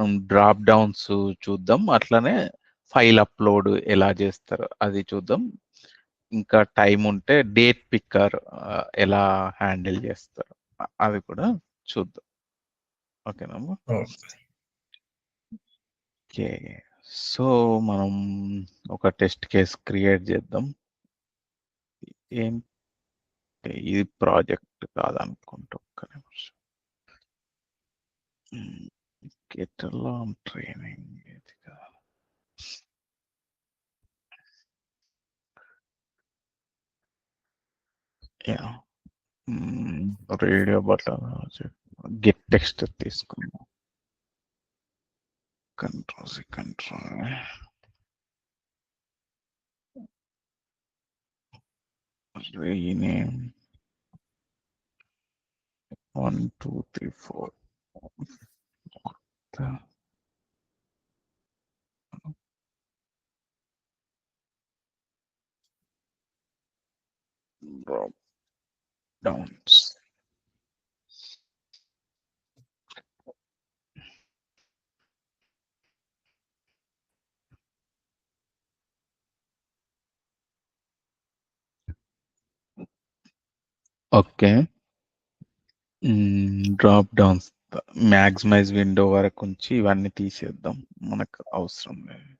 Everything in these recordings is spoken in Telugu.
మనం డ్రాప్ డౌన్స్ చూద్దాం, అట్లనే ఫైల్ అప్లోడ్ ఎలా చేస్తారు అది చూద్దాం. ఇంకా టైం ఉంటే డేట్ పిక్కర్ ఎలా హ్యాండిల్ చేస్తారు అది కూడా చూద్దాం. ఓకేనా? ఓకే, సో మనం ఒక టెస్ట్ కేస్ క్రియేట్ చేద్దాం. ఏం ఇది ప్రాజెక్ట్ కాదనుకుంటా, ఒక్క నిమిషం. గిట్లో ట్రైనింగ్ ఇది కాదు. రేడియో బటన్ గెట్ టెక్స్ట్ తీసుకున్నాం. Control rename 1 2 3 4 drop downs. Okay, drop downs maximise window వరకు ఉంచి ఇవన్నీ తీసేద్దాం, మనకు అవసరం లేదు.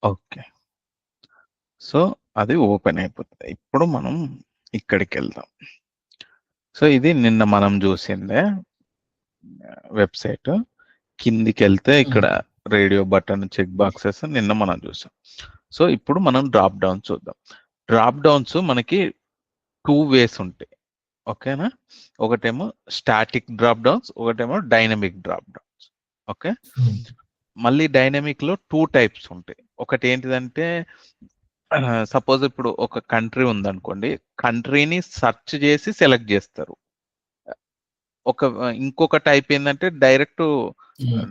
ఓకే, సో అది ఓపెన్ అయిపోతుంది. ఇప్పుడు మనం ఇక్కడికి వెళ్దాం. సో ఇది నిన్న మనం చూసిందే వెబ్సైట్. కిందికి వెళ్తే ఇక్కడ రేడియో బటన్ చెక్ బాక్సెస్ నిన్న మనం చూసాం. సో ఇప్పుడు మనం డ్రాప్ డౌన్ చూద్దాం. డ్రాప్ డౌన్స్ మనకి 2 వేస్ ఉంటాయి. ఓకేనా? ఒకటేమో స్టాటిక్ డ్రాప్ డౌన్స్, ఒకటేమో డైనమిక్ డ్రాప్ డౌన్స్. ఓకే, మళ్ళీ డైనమిక్ లో 2 టైప్స్ ఉంటాయి. ఒకటి ఏంటిదంటే సపోజ్ ఇప్పుడు ఒక కంట్రీ ఉందనుకోండి, కంట్రీని సెర్చ్ చేసి సెలెక్ట్ చేస్తారు. ఇంకొక టైప్ ఏంటంటే డైరెక్ట్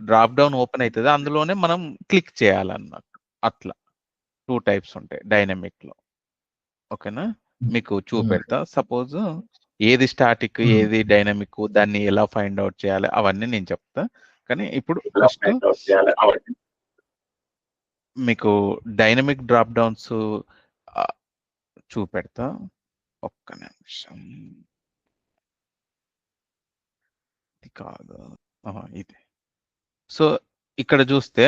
డ్రాప్ డౌన్ ఓపెన్ అవుతుంది, అందులోనే మనం క్లిక్ చేయాలన్నట్టు. అట్లా 2 టైప్స్ ఉంటాయి డైనమిక్ లో. ఓకేనా? మీకు చూపెడతా. సపోజ్ ఏది స్టాటిక్ ఏది డైనమిక్, దాన్ని ఎలా ఫైండ్ అవుట్ చేయాలి అవన్నీ నేను చెప్తా. కానీ ఇప్పుడు ఫస్ట్ మీకు డైనమిక్ డ్రాప్ డౌన్స్ చూపెడతా. ఒక్క నిమిషం. ఇది కాదు, ఇది. సో ఇక్కడ చూస్తే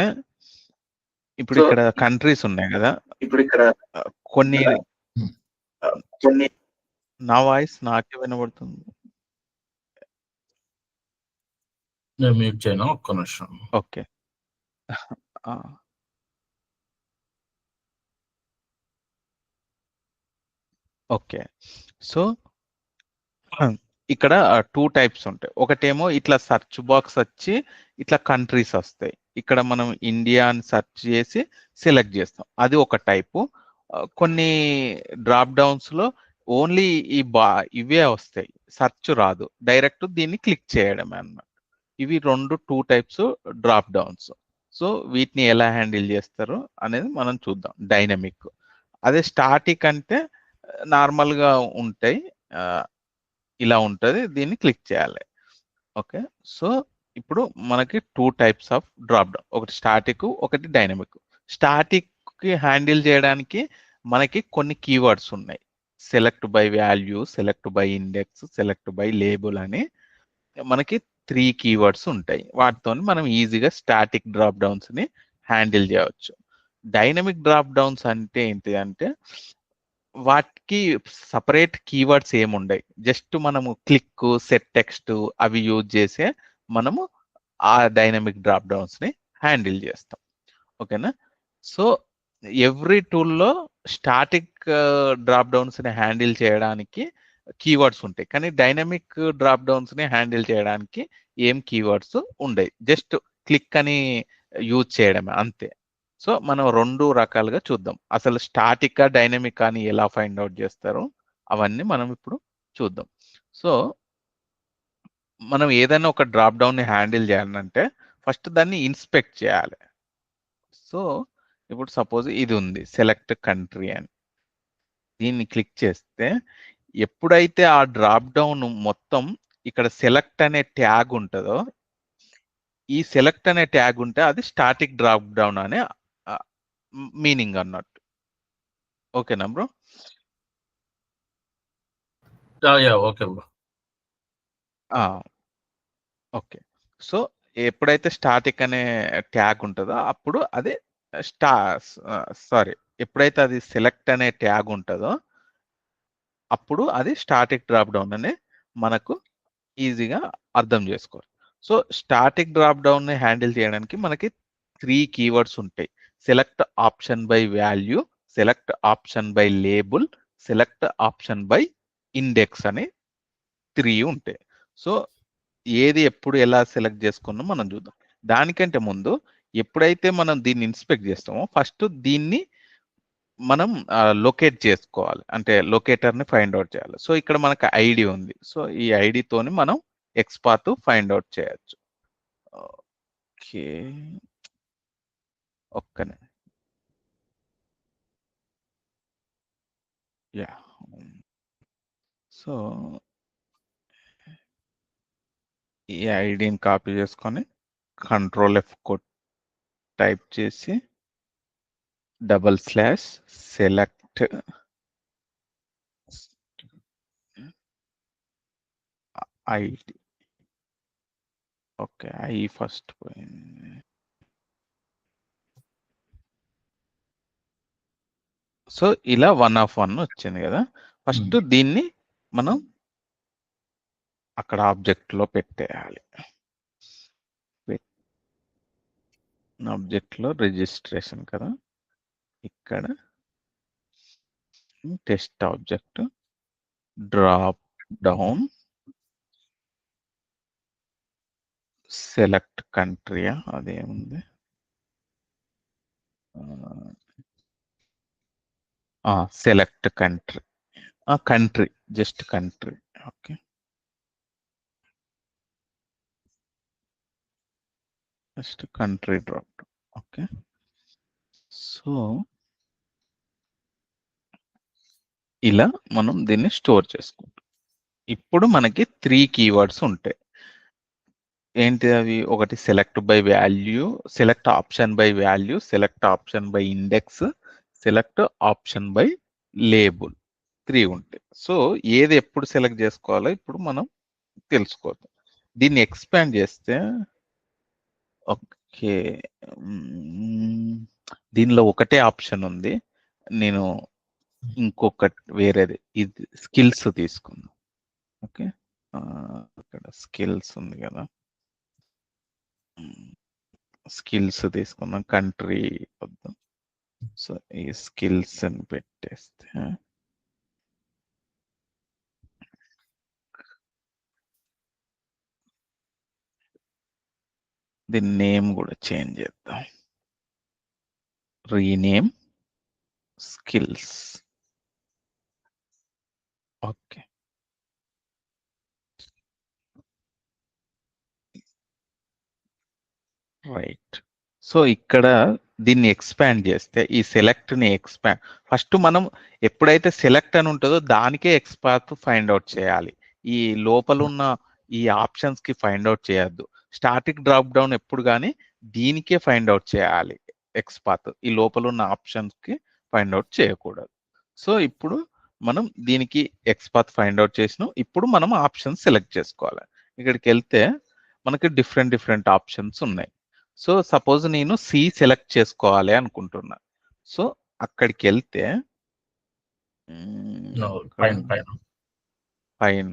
ఇప్పుడు ఇక్కడ కంట్రీస్ ఉన్నాయి కదా, కొన్ని నా వాయిస్ నాకే వినబడుతుంది. మ్యూట్ చేయను, ఒక్క నిమిషం. Okay, okay. సో ఇక్కడ 2 టైప్స్ ఉంటాయి. ఒకటేమో ఇట్లా సెర్చ్ బాక్స్ వచ్చి ఇట్లా కంట్రీస్ వస్తాయి. ఇక్కడ మనం ఇండియా అని సెర్చ్ చేసి సెలెక్ట్ చేస్తాం, అది ఒక టైపు. కొన్ని డ్రాప్ డౌన్స్ లో ఓన్లీ ఇవే వస్తాయి, సెర్చ్ రాదు, డైరెక్ట్ దీన్ని క్లిక్ చేయడమే అన్నమాట. ఇవి 2 టైప్స్ డ్రాప్ డౌన్స్. సో వీటిని ఎలా హ్యాండిల్ చేస్తారు అనేది మనం చూద్దాం. డైనమిక్, అదే స్టాటిక్ అంటే నార్మల్ గా ఉంటాయి, ఇలా ఉంటుంది, దీన్ని క్లిక్ చేయాలి. ఓకే, సో ఇప్పుడు మనకి 2 టైప్స్ ఆఫ్ డ్రాప్ డౌన్, ఒకటి స్టాటిక్, ఒకటి డైనమిక్. స్టాటిక్ కి హ్యాండిల్ చేయడానికి మనకి కొన్ని కీవర్డ్స్ ఉన్నాయి. Select by value, select by index, select by label అని మనకి 3 కీవర్డ్స్ ఉంటాయి. వాటితో మనం ఈజీగా స్టాటిక్ డ్రాప్ డౌన్స్ ని హ్యాండిల్ చేయవచ్చు. డైనమిక్ డ్రాప్ డౌన్స్ అంటే ఏంటి అంటే వాటికి సపరేట్ కీవర్డ్స్ ఏముండయి, జస్ట్ మనము క్లిక్, సెట్ టెక్స్ట్ అవి యూజ్ చేసే మనము ఆ డైనమిక్ డ్రాప్ డౌన్స్ ని హ్యాండిల్ చేస్తాం. ఓకేనా? సో ఎవ్రీ టూల్లో స్టాటిక్ డ్రాప్ డౌన్స్ ని హ్యాండిల్ చేయడానికి కీవర్డ్స్ ఉంటాయి, కానీ డైనమిక్ డ్రాప్ డౌన్స్ ని హ్యాండిల్ చేయడానికి ఏం కీవర్డ్స్ ఉండవు, జస్ట్ క్లిక్ అని యూజ్ చేయడమే అంతే. సో మనం 2 రకాలుగా చూద్దాం. అసలు స్టాటిక్ డైనమిక్ అని ఎలా ఫైండ్ అవుట్ చేస్తారో అవన్నీ మనం ఇప్పుడు చూద్దాం. సో మనం ఏదైనా ఒక డ్రాప్ డౌన్ ని హ్యాండిల్ చేయాలంటే ఫస్ట్ దాన్ని ఇన్స్పెక్ట్ చేయాలి. సో ఇప్పుడు సపోజ్ ఇది ఉంది సెలెక్ట్ కంట్రీ అని. దీన్ని క్లిక్ చేస్తే ఎప్పుడైతే ఆ డ్రాప్ డౌన్ మొత్తం ఇక్కడ సెలెక్ట్ అనే ట్యాగ్ ఉంటుందో, ఈ సెలెక్ట్ అనే ట్యాగ్ ఉంటే అది స్టాటిక్ డ్రాప్ డౌన్ అనే మీనింగ్ అన్నట్టు. ఓకేనా bro? Okay bro. Okay. So ఎప్పుడైతే స్టాటిక్ అనే ట్యాగ్ ఉంటుందో అప్పుడు అది సారీ, ఎప్పుడైతే అది సెలెక్ట్ అనే ట్యాగ్ ఉంటుందో అప్పుడు అది స్టాటిక్ డ్రాప్ డౌన్ అని మనకు ఈజీగా అర్థం చేసుకోవాలి. సో స్టాటిక్ డ్రాప్ డౌన్ ని హ్యాండిల్ చేయడానికి మనకి 3 కీవర్డ్స్ ఉంటాయి. Select option by value, select option by label, select option by index అని 3 ఉంటాయి. సో ఏది ఎప్పుడు ఎలా సెలెక్ట్ చేసుకున్నాం మనం చూద్దాం. దానికంటే ముందు ఎప్పుడైతే మనం దీన్ని ఇన్స్పెక్ట్ చేస్తామో ఫస్ట్ దీన్ని మనం లొకేట్ చేసుకోవాలి, అంటే లొకేటర్ ని ఫైండ్ అవుట్ చేయాలి. సో ఇక్కడ మనకు ఐడి ఉంది. సో ఈ ఐడితోని మనం ఎక్స్పాత్ ఫైండ్ అవుట్ చేయొచ్చు. ఓకే, ఒక్కనే యా. సో ఈ ఐడిని కాపీ చేసుకొని కంట్రోల్ F టైప్ చేసి /select ID. Okay, I first పోయింది. సో ఇలా 1 of 1 వచ్చింది కదా. ఫస్ట్ దీన్ని మనం అక్కడ ఆబ్జెక్ట్ లో పెట్టేయాలి. ఆబ్జెక్ట్ లో రిజిస్ట్రేషన్ కదా, ఇక్కడ test object drop down select country, అదేముంది, select country, country, just country. Okay, just country drop. Okay, so ఇలా మనం దీన్ని స్టోర్ చేసుకుంటాం. ఇప్పుడు మనకి 3 కీవర్డ్స్ ఉంటాయి. ఏంటి అవి? ఒకటి select by value, select option by value, select option by index, select option by label. 3 ఉంటాయి. సో ఏది ఎప్పుడు సెలెక్ట్ చేసుకోవాలో ఇప్పుడు మనం తెలుసుకోవద్దు. దీన్ని ఎక్స్పాండ్ చేస్తే ఓకే, దీనిలో ఒకటే ఆప్షన్ ఉంది. నేను ఇంకొకటి వేరేది, ఇది స్కిల్స్ తీసుకుందాం. ఓకే, ఇక్కడ స్కిల్స్ ఉంది కదా, స్కిల్స్ తీసుకుందాం. కంట్రీ వద్దాం. సో ఈ స్కిల్స్ అని పెట్టేస్తే దీని నేమ్ కూడా చేంజ్ చేద్దాం. Rename skills. Okay, right. So ఇక్కడ దీన్ని ఎక్స్పాండ్ చేస్తే ఈ సెలెక్ట్ ని ఎక్స్పాండ్, ఫస్ట్ మనం ఎప్పుడైతే సెలెక్ట్ అని ఉంటుందో దానికే ఎక్స్పాత్ ఫైండ్ అవుట్ చేయాలి. ఈ లోపల ఉన్న ఈ ఆప్షన్స్ కి ఫైండ్ అవుట్ చేయొద్దు. స్టాటిక్ డ్రాప్ డౌన్ ఎప్పుడు కానీ దీనికే ఫైండ్ అవుట్ చేయాలి ఎక్స్పాత్, ఈ లోపల ఉన్న ఆప్షన్స్ కి ఫైండ్ అవుట్ చేయకూడదు. సో ఇప్పుడు మనం దీనికి ఎక్స్పాత్ ఫైండ్ అవుట్ చేసినాం. ఇప్పుడు మనం ఆప్షన్స్ సెలెక్ట్ చేసుకోవాలి. ఇక్కడికి వెళ్తే మనకి డిఫరెంట్ ఆప్షన్స్ ఉన్నాయి. సో సపోజ్ నేను సి సెలెక్ట్ చేసుకోవాలి అనుకుంటున్నా. సో అక్కడికి వెళ్తే పైన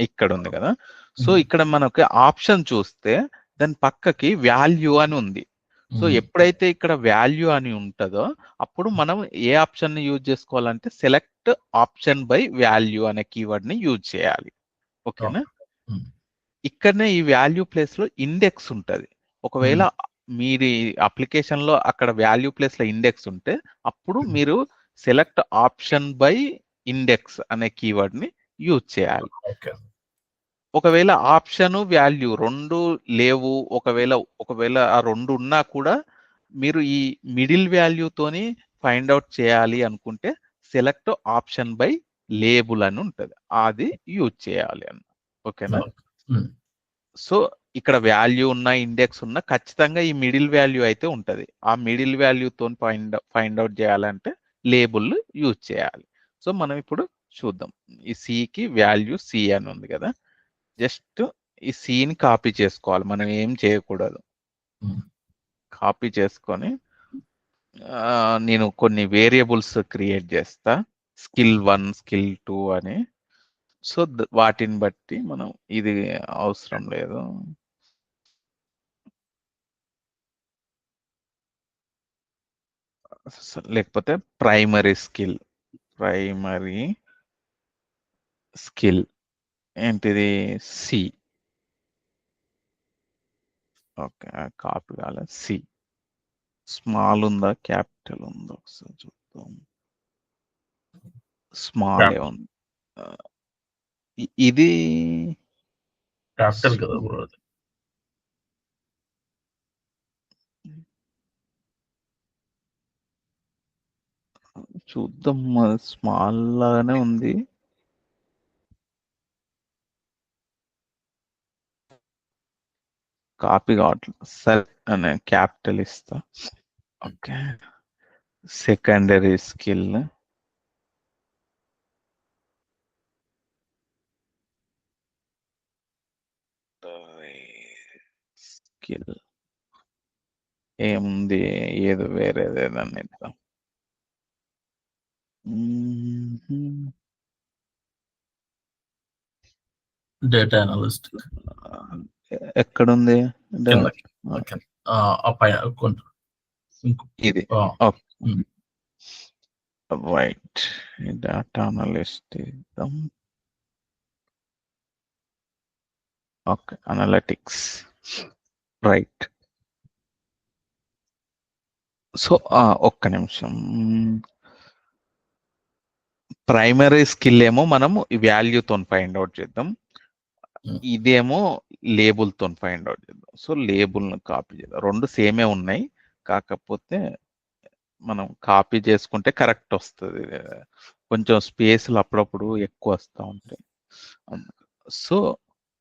ఇక్కడ ఉంది కదా. సో ఇక్కడ మనకి ఆప్షన్ చూస్తే దాని పక్కకి వాల్యూ అని ఉంది. సో ఎప్పుడైతే ఇక్కడ వాల్యూ అని ఉంటుందో అప్పుడు మనం ఏ ఆప్షన్ ని యూజ్ చేసుకోవాలంటే సెలెక్ట్ ఆప్షన్ బై వాల్యూ అనే కీవర్డ్ ని యూజ్ చేయాలి. ఓకేనా? ఇక్కడనే ఈ వాల్యూ ప్లేస్ లో ఇండెక్స్ ఉంటది. ఒకవేళ మీరు అప్లికేషన్ లో అక్కడ వాల్యూ ప్లేస్ లో ఇండెక్స్ ఉంటే అప్పుడు మీరు సెలెక్ట్ ఆప్షన్ బై ఇండెక్స్ అనే కీవర్డ్ ని యూజ్ చేయాలి. ఒకవేళ ఆప్షన్ వాల్యూ రెండు లేవు, ఒకవేళ ఆ రెండు ఉన్నా కూడా మీరు ఈ మిడిల్ వాల్యూతోని ఫైండ్ అవుట్ చేయాలి అనుకుంటే సెలెక్ట్ ఆప్షన్ బై లేబుల్ అని ఉంటుంది, అది యూజ్ చేయాలి అన్న. ఓకేనా? సో ఇక్కడ వాల్యూ ఉన్న ఇండెక్స్ ఉన్న ఖచ్చితంగా ఈ మిడిల్ వాల్యూ అయితే ఉంటది. ఆ మిడిల్ వాల్యూతో ఫైండ్ అవుట్ చేయాలంటే లేబుల్ యూజ్ చేయాలి. సో మనం ఇప్పుడు చూద్దాం. ఈ సికి వాల్యూ సి అని ఉంది కదా, జస్ట్ ఈ సిని కాపీ చేసుకోవాలి, మనం ఏం చేయకూడదు. కాపీ చేసుకొని నేను కొన్ని వేరియబుల్స్ క్రియేట్ చేస్తా, స్కిల్ 1 స్కిల్ 2 అని. సో వాటిని బట్టి మనం, ఇది అవసరం లేదు, లేకపోతే ప్రైమరీ స్కిల్ ఏంటిది, సి. ఓకే, కాపీ కాలే, సి. స్మాల్ ఉందా క్యాపిటల్ ఉందా ఒకసారి చూద్దాం. స్మాల్ ఉంది. ఇది క్యాపిటల్ కదా బ్రో అది. చూద్దాం, స్మాల్ లాగానే ఉంది. కాపీ కావట్లేదు, సరే అనే క్యాపిటల్ ఇస్తా. ఓకే, సెకండరీ స్కిల్ ఏముంది, ఏదో వేరేది ఏదన్నా ఇద్దాం. డేటా అనలిస్ట్ ఎక్కడుంది ఇది? రైట్, డేటా అనలిస్ట్ ఇద్దాం. Okay, analytics, right. సో ఒక్క నిమిషం, ప్రైమరీ స్కిల్ ఏమో మనము వాల్యూతో ఫైండ్ అవుట్ చేద్దాం, ఇదేమో లేబుల్తో ఫైండ్ అవుట్ చేద్దాం. సో లేబుల్ను కాపీ చేద్దాం, రెండు సేమే ఉన్నాయి, కాకపోతే మనం కాపీ చేసుకుంటే కరెక్ట్ వస్తుంది, కొంచెం స్పేస్లు అప్పుడప్పుడు ఎక్కువ వస్తూ ఉంటాయి. సో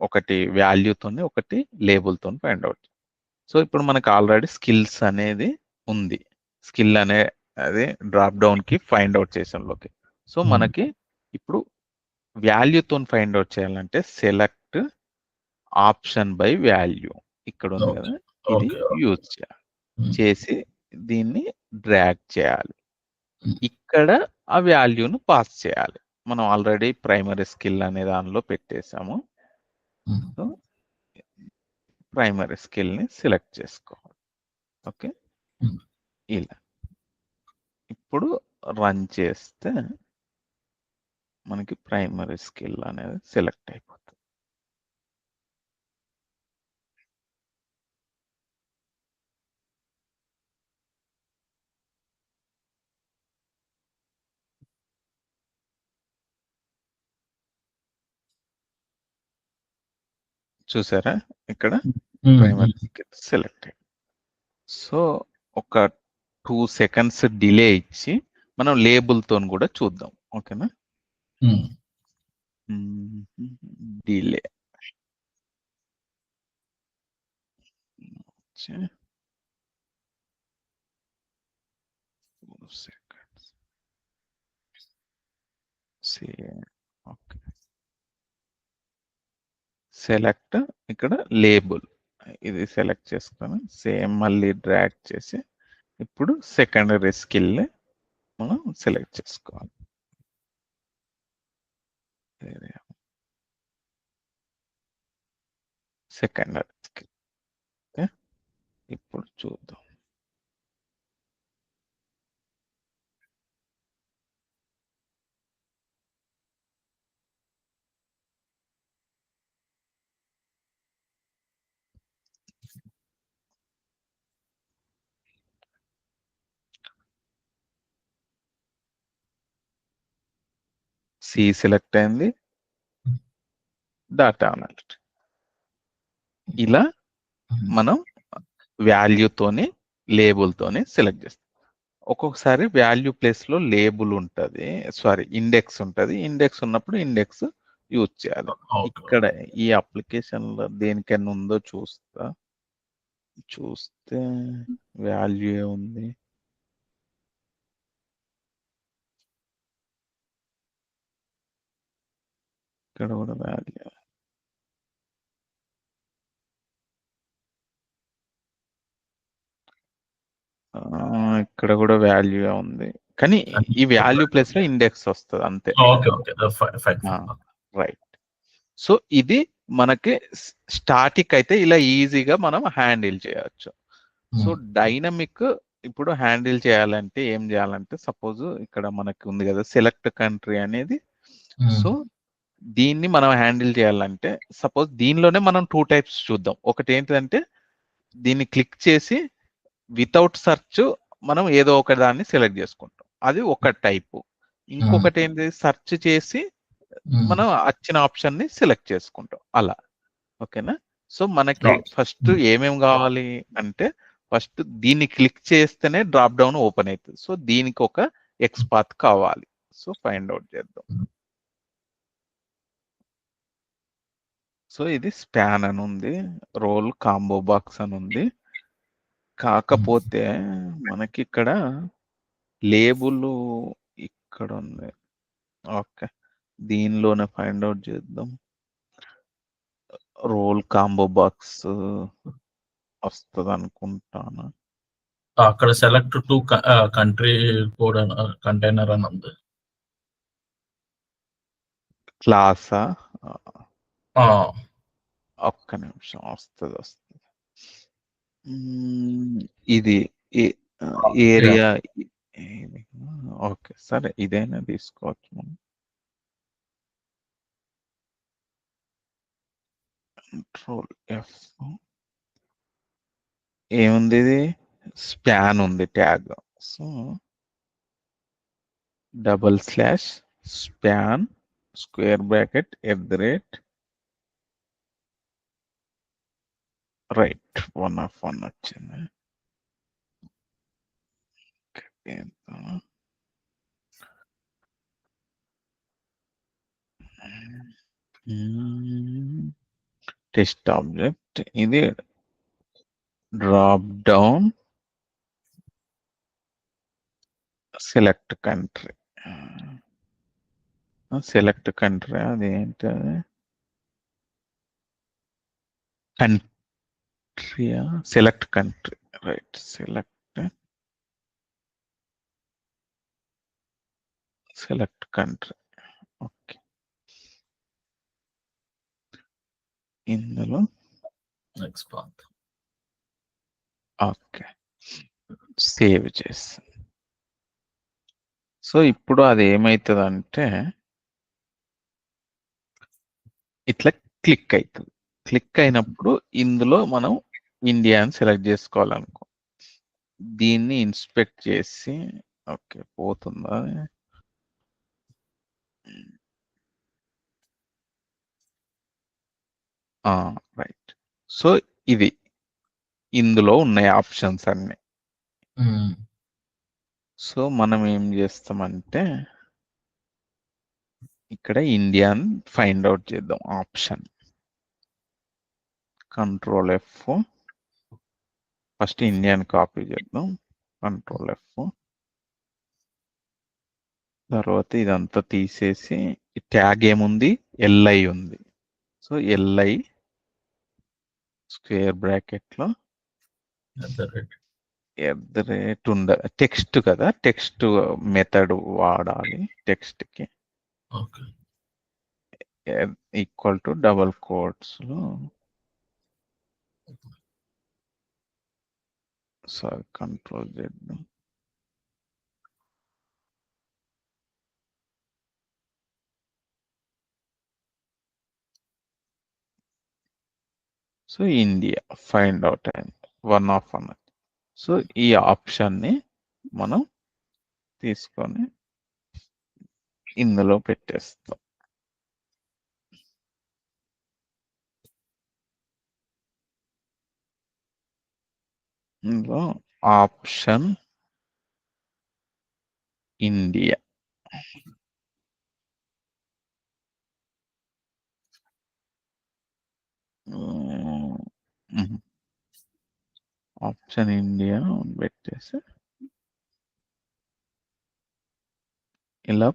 ఒకటి వాల్యూతోని ఒకటి లేబుల్తో ఫైండ్ అవుట్. సో ఇప్పుడు మనకు ఆల్రెడీ స్కిల్స్ అనేది ఉంది, స్కిల్ అనే అది డ్రాప్ డౌన్ కి ఫైండ్ అవుట్ చేసాంలోకి. సో మనకి ఇప్పుడు వాల్యూతో ఫైండ్ అవుట్ చేయాలంటే సెలెక్ట్ ఆప్షన్ బై వాల్యూ ఇక్కడ ఉంది కదా, ఇది యూజ్ చేయాలి. చేసి దీన్ని డ్రాగ్ చేయాలి, ఇక్కడ ఆ వాల్యూను పాస్ చేయాలి. మనం ఆల్రెడీ ప్రైమరీ స్కిల్ అనే దానిలో పెట్టేసాము. సో ప్రైమరీ స్కిల్ని సెలెక్ట్ చేసుకోవాలి. ఓకే, ఇలా ఇప్పుడు రన్ చేస్తే మనకి ప్రైమరీ స్కిల్ అనేది సెలెక్ట్ అయిపోతుంది. చూసారా ఇక్కడ ప్రైమరీ స్కిల్ సెలెక్ట్ అయ్యింది. సో ఒక 2 సెకండ్స్ డిలే ఇచ్చి మనం లేబుల్తో కూడా చూద్దాం. ఓకేనా, డిలే సెకండ్స్. ఓకే, సెలెక్ట్ ఇక్కడ లేబుల్ ఇది సెలెక్ట్ చేసుకొని సేమ్ మళ్ళీ డ్రాగ్ చేసి ఇప్పుడు సెకండరీ స్కిల్ మనం సెలెక్ట్ చేసుకోవాలి. Secondary skill. ఓకే, ఇప్పుడు చూద్దాం. సి సెలెక్ట్ అయింది, డేటా అనలిస్ట్. ఇలా మనం వాల్యూతోని లేబుల్తోని సెలెక్ట్ చేస్తాం. ఒక్కొక్కసారి వాల్యూ ప్లేస్ లో లేబుల్ ఉంటది, సారీ ఇండెక్స్ ఉంటది. ఇండెక్స్ ఉన్నప్పుడు ఇండెక్స్ యూజ్ చేయాలి. ఓకే. ఇక్కడ ఈ అప్లికేషన్ లో దేనికైనా ఉందో చూస్తే వాల్యూ ఉంది. ఇక్కడ కూడా వాల్యూ, ఇక్కడ కూడా వాల్యూ ఉంది, కానీ ఈ వాల్యూ ప్లేస్ లో ఇండెక్స్ వస్తుంది అంతే. Okay. Okay. Fine. Right. So ఇది మనకి స్టాటిక్ అయితే ఇలా ఈజీగా మనం హ్యాండిల్ చేయొచ్చు. సో డైనమిక్ ఇప్పుడు హ్యాండిల్ చేయాలంటే ఏం చేయాలంటే, సపోజ్ ఇక్కడ మనకి ఉంది కదా సెలెక్ట్ కంట్రీ అనేది. సో దీన్ని మనం హ్యాండిల్ చేయాలంటే, సపోజ్ దీనిలోనే మనం 2 టైప్స్ చూద్దాం. ఒకటి ఏంటంటే దీన్ని క్లిక్ చేసి వితౌట్ సెర్చ్ మనం ఏదో ఒక దాన్ని సెలెక్ట్ చేసుకుంటాం, అది ఒక టైపు. ఇంకొకటి ఏంటి, సెర్చ్ చేసి మనం వచ్చిన ఆప్షన్ ని సెలెక్ట్ చేసుకుంటాం అలా. ఓకేనా? సో మనకి ఫస్ట్ ఏమేం కావాలి అంటే, ఫస్ట్ దీన్ని క్లిక్ చేస్తేనే డ్రాప్ డౌన్ ఓపెన్ అవుతుంది. సో దీనికి ఒక ఎక్స్ పాత్ కావాలి. సో ఫైండ్ అవుట్ చేద్దాం. సో ఇది స్పాన్ అని ఉంది, రోల్ కాంబో బాక్స్ అని ఉంది. కాకపోతే మనకి ఇక్కడ లేబుల్ ఇక్కడ ఉంది. ఓకే, దీనిలోనే ఫైండ్ అవుట్ చేద్దాం. రోల్ కాంబో బాక్స్ వస్తుంది అనుకుంటాను. అక్కడ select to country code container అని ఉంది. క్లాసా? ఆ, ఒక్క నిమిషం, వస్తుంది. ఇది ఏరియా. ఓకే, సరే ఇదైనా తీసుకోవచ్చు మనం. Control F. ఏముంది, ఇది స్పాన్ ఉంది tag. So // square bracket @ right 1/1 వచ్చింది. టెస్ట్ ఆబ్జెక్ట్, ఇది drop down select country. Select country అది ఏంటది, కంట్రీయా? Select country, right. Select country. Okay, ఇందులో నెక్స్ట్ పాత్. ఓకే, సేవ్ చేసి. సో ఇప్పుడు అది ఏమవుతుందంటే ఇట్లా క్లిక్ అవుతుంది. క్లిక్ అయినప్పుడు ఇందులో మనం ఇండియా అని సెలెక్ట్ చేసుకోవాలనుకో, దీన్ని ఇన్స్పెక్ట్ చేసి, ఓకే పోతుందా, రైట్. సో ఇది ఇందులో ఉన్నాయి ఆప్షన్స్ అన్ని. సో మనం ఏం చేస్తామంటే ఇక్కడ ఇండియన్ ఫైండ్ అవుట్ చేద్దాం option. Control F, first Indian copy చేద్దాం. కంట్రోల్ ఎఫ్, తర్వాత ఇదంతా తీసేసి ట్యాగ్ ఏముంది, LI ఉంది. సో LI స్క్వేర్ బ్రాకెట్ లో టెక్స్ట్ కదా, టెక్స్ట్ మెథడ్ వాడాలి. టెక్స్ట్ కి ఈక్వల్ టు డబల్ కోట్స్ లో, సారీ కంట్రోల్ చేద్దాం. సో ఇండియా ఫైండ్ అవుట్ అయింది 1/1. సో ఈ ఆప్షన్ ని మనం తీసుకొని ఇందులో పెట్టేస్తాం. ఇందులో ఆప్షన్ ఇండియా. ఆప్షన్ ఇండియా పెట్టేసి ఇలా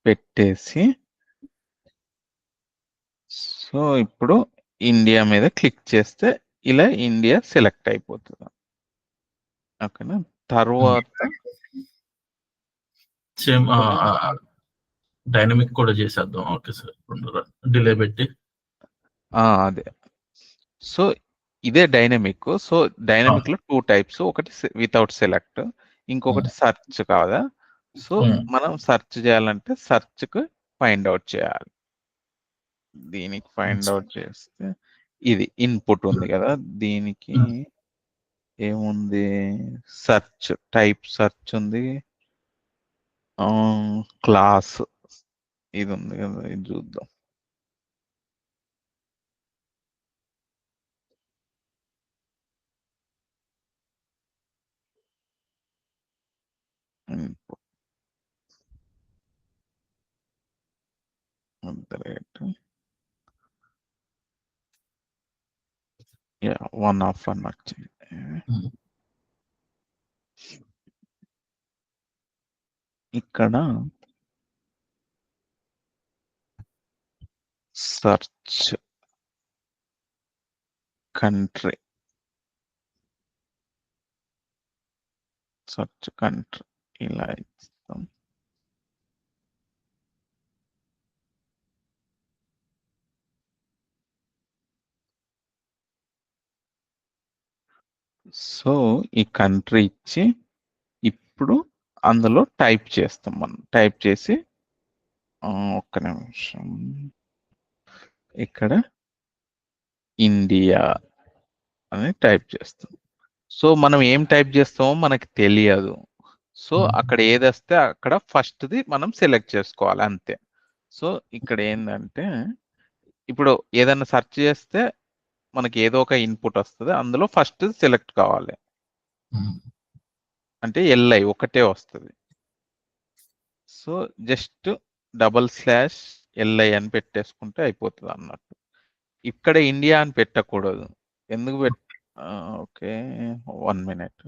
పెట్టేసి సో ఇప్పుడు ఇండియా మీద క్లిక్ చేస్తే ఇలా ఇండియా సెలెక్ట్ అయిపోతుంది. ఓకేనా? తర్వాత సేమ్ డైనమిక్ కూడా చేసేద్దాం. ఓకే సార్, డిలే పెట్టి. అదే. సో ఇదే డైనమిక్. సో డైనమిక్ లో 2 టైప్స్, ఒకటి వితౌట్ సెలెక్ట్, ఇంకొకటి సెర్చ్ కాదా. సో మనం సెర్చ్ చేయాలంటే సెర్చ్ కు ఫైండ్ అవుట్ చేయాలి. దీనికి ఫైండ్ అవుట్ చేస్తే ఇది ఇన్పుట్ ఉంది కదా, దీనికి ఏముంది, సెర్చ్ టైప్, సెర్చ్ ఉంది, క్లాస్ ఇది ఉంది కదా, ఇది చూద్దాం. ఇన్పుట్ యా 1 ఆఫ్ 1 వచ్చింది. ఇక్కడ సెర్చ్ కంట్రీ, సెర్చ్ కంట్రీ ఇలా ఇస్తాం. సో ఈ కంట్రీ ఇచ్చి ఇప్పుడు అందులో టైప్ చేస్తాం. మనం టైప్ చేసి ఒక్క నిమిషం, ఇక్కడ ఇండియా అని టైప్ చేస్తాం. సో మనం ఏం టైప్ చేస్తామో మనకి తెలియదు. సో అక్కడ ఏది వస్తే అక్కడ ఫస్ట్ది మనం సెలెక్ట్ చేసుకోవాలి అంతే. సో ఇక్కడ ఏంటంటే ఇప్పుడు ఏదైనా సెర్చ్ చేస్తే మనకి ఏదో ఒక ఇన్పుట్ వస్తుంది, అందులో ఫస్ట్ సెలెక్ట్ కావాలి. అంటే ఎల్ఐ ఒకటే వస్తుంది. సో జస్ట్ /LI అని పెట్టేసుకుంటే అయిపోతుంది అన్నట్టు. ఇక్కడ ఇండియా అని పెట్టకూడదు. ఎందుకు ఓకే 1 మినిట్,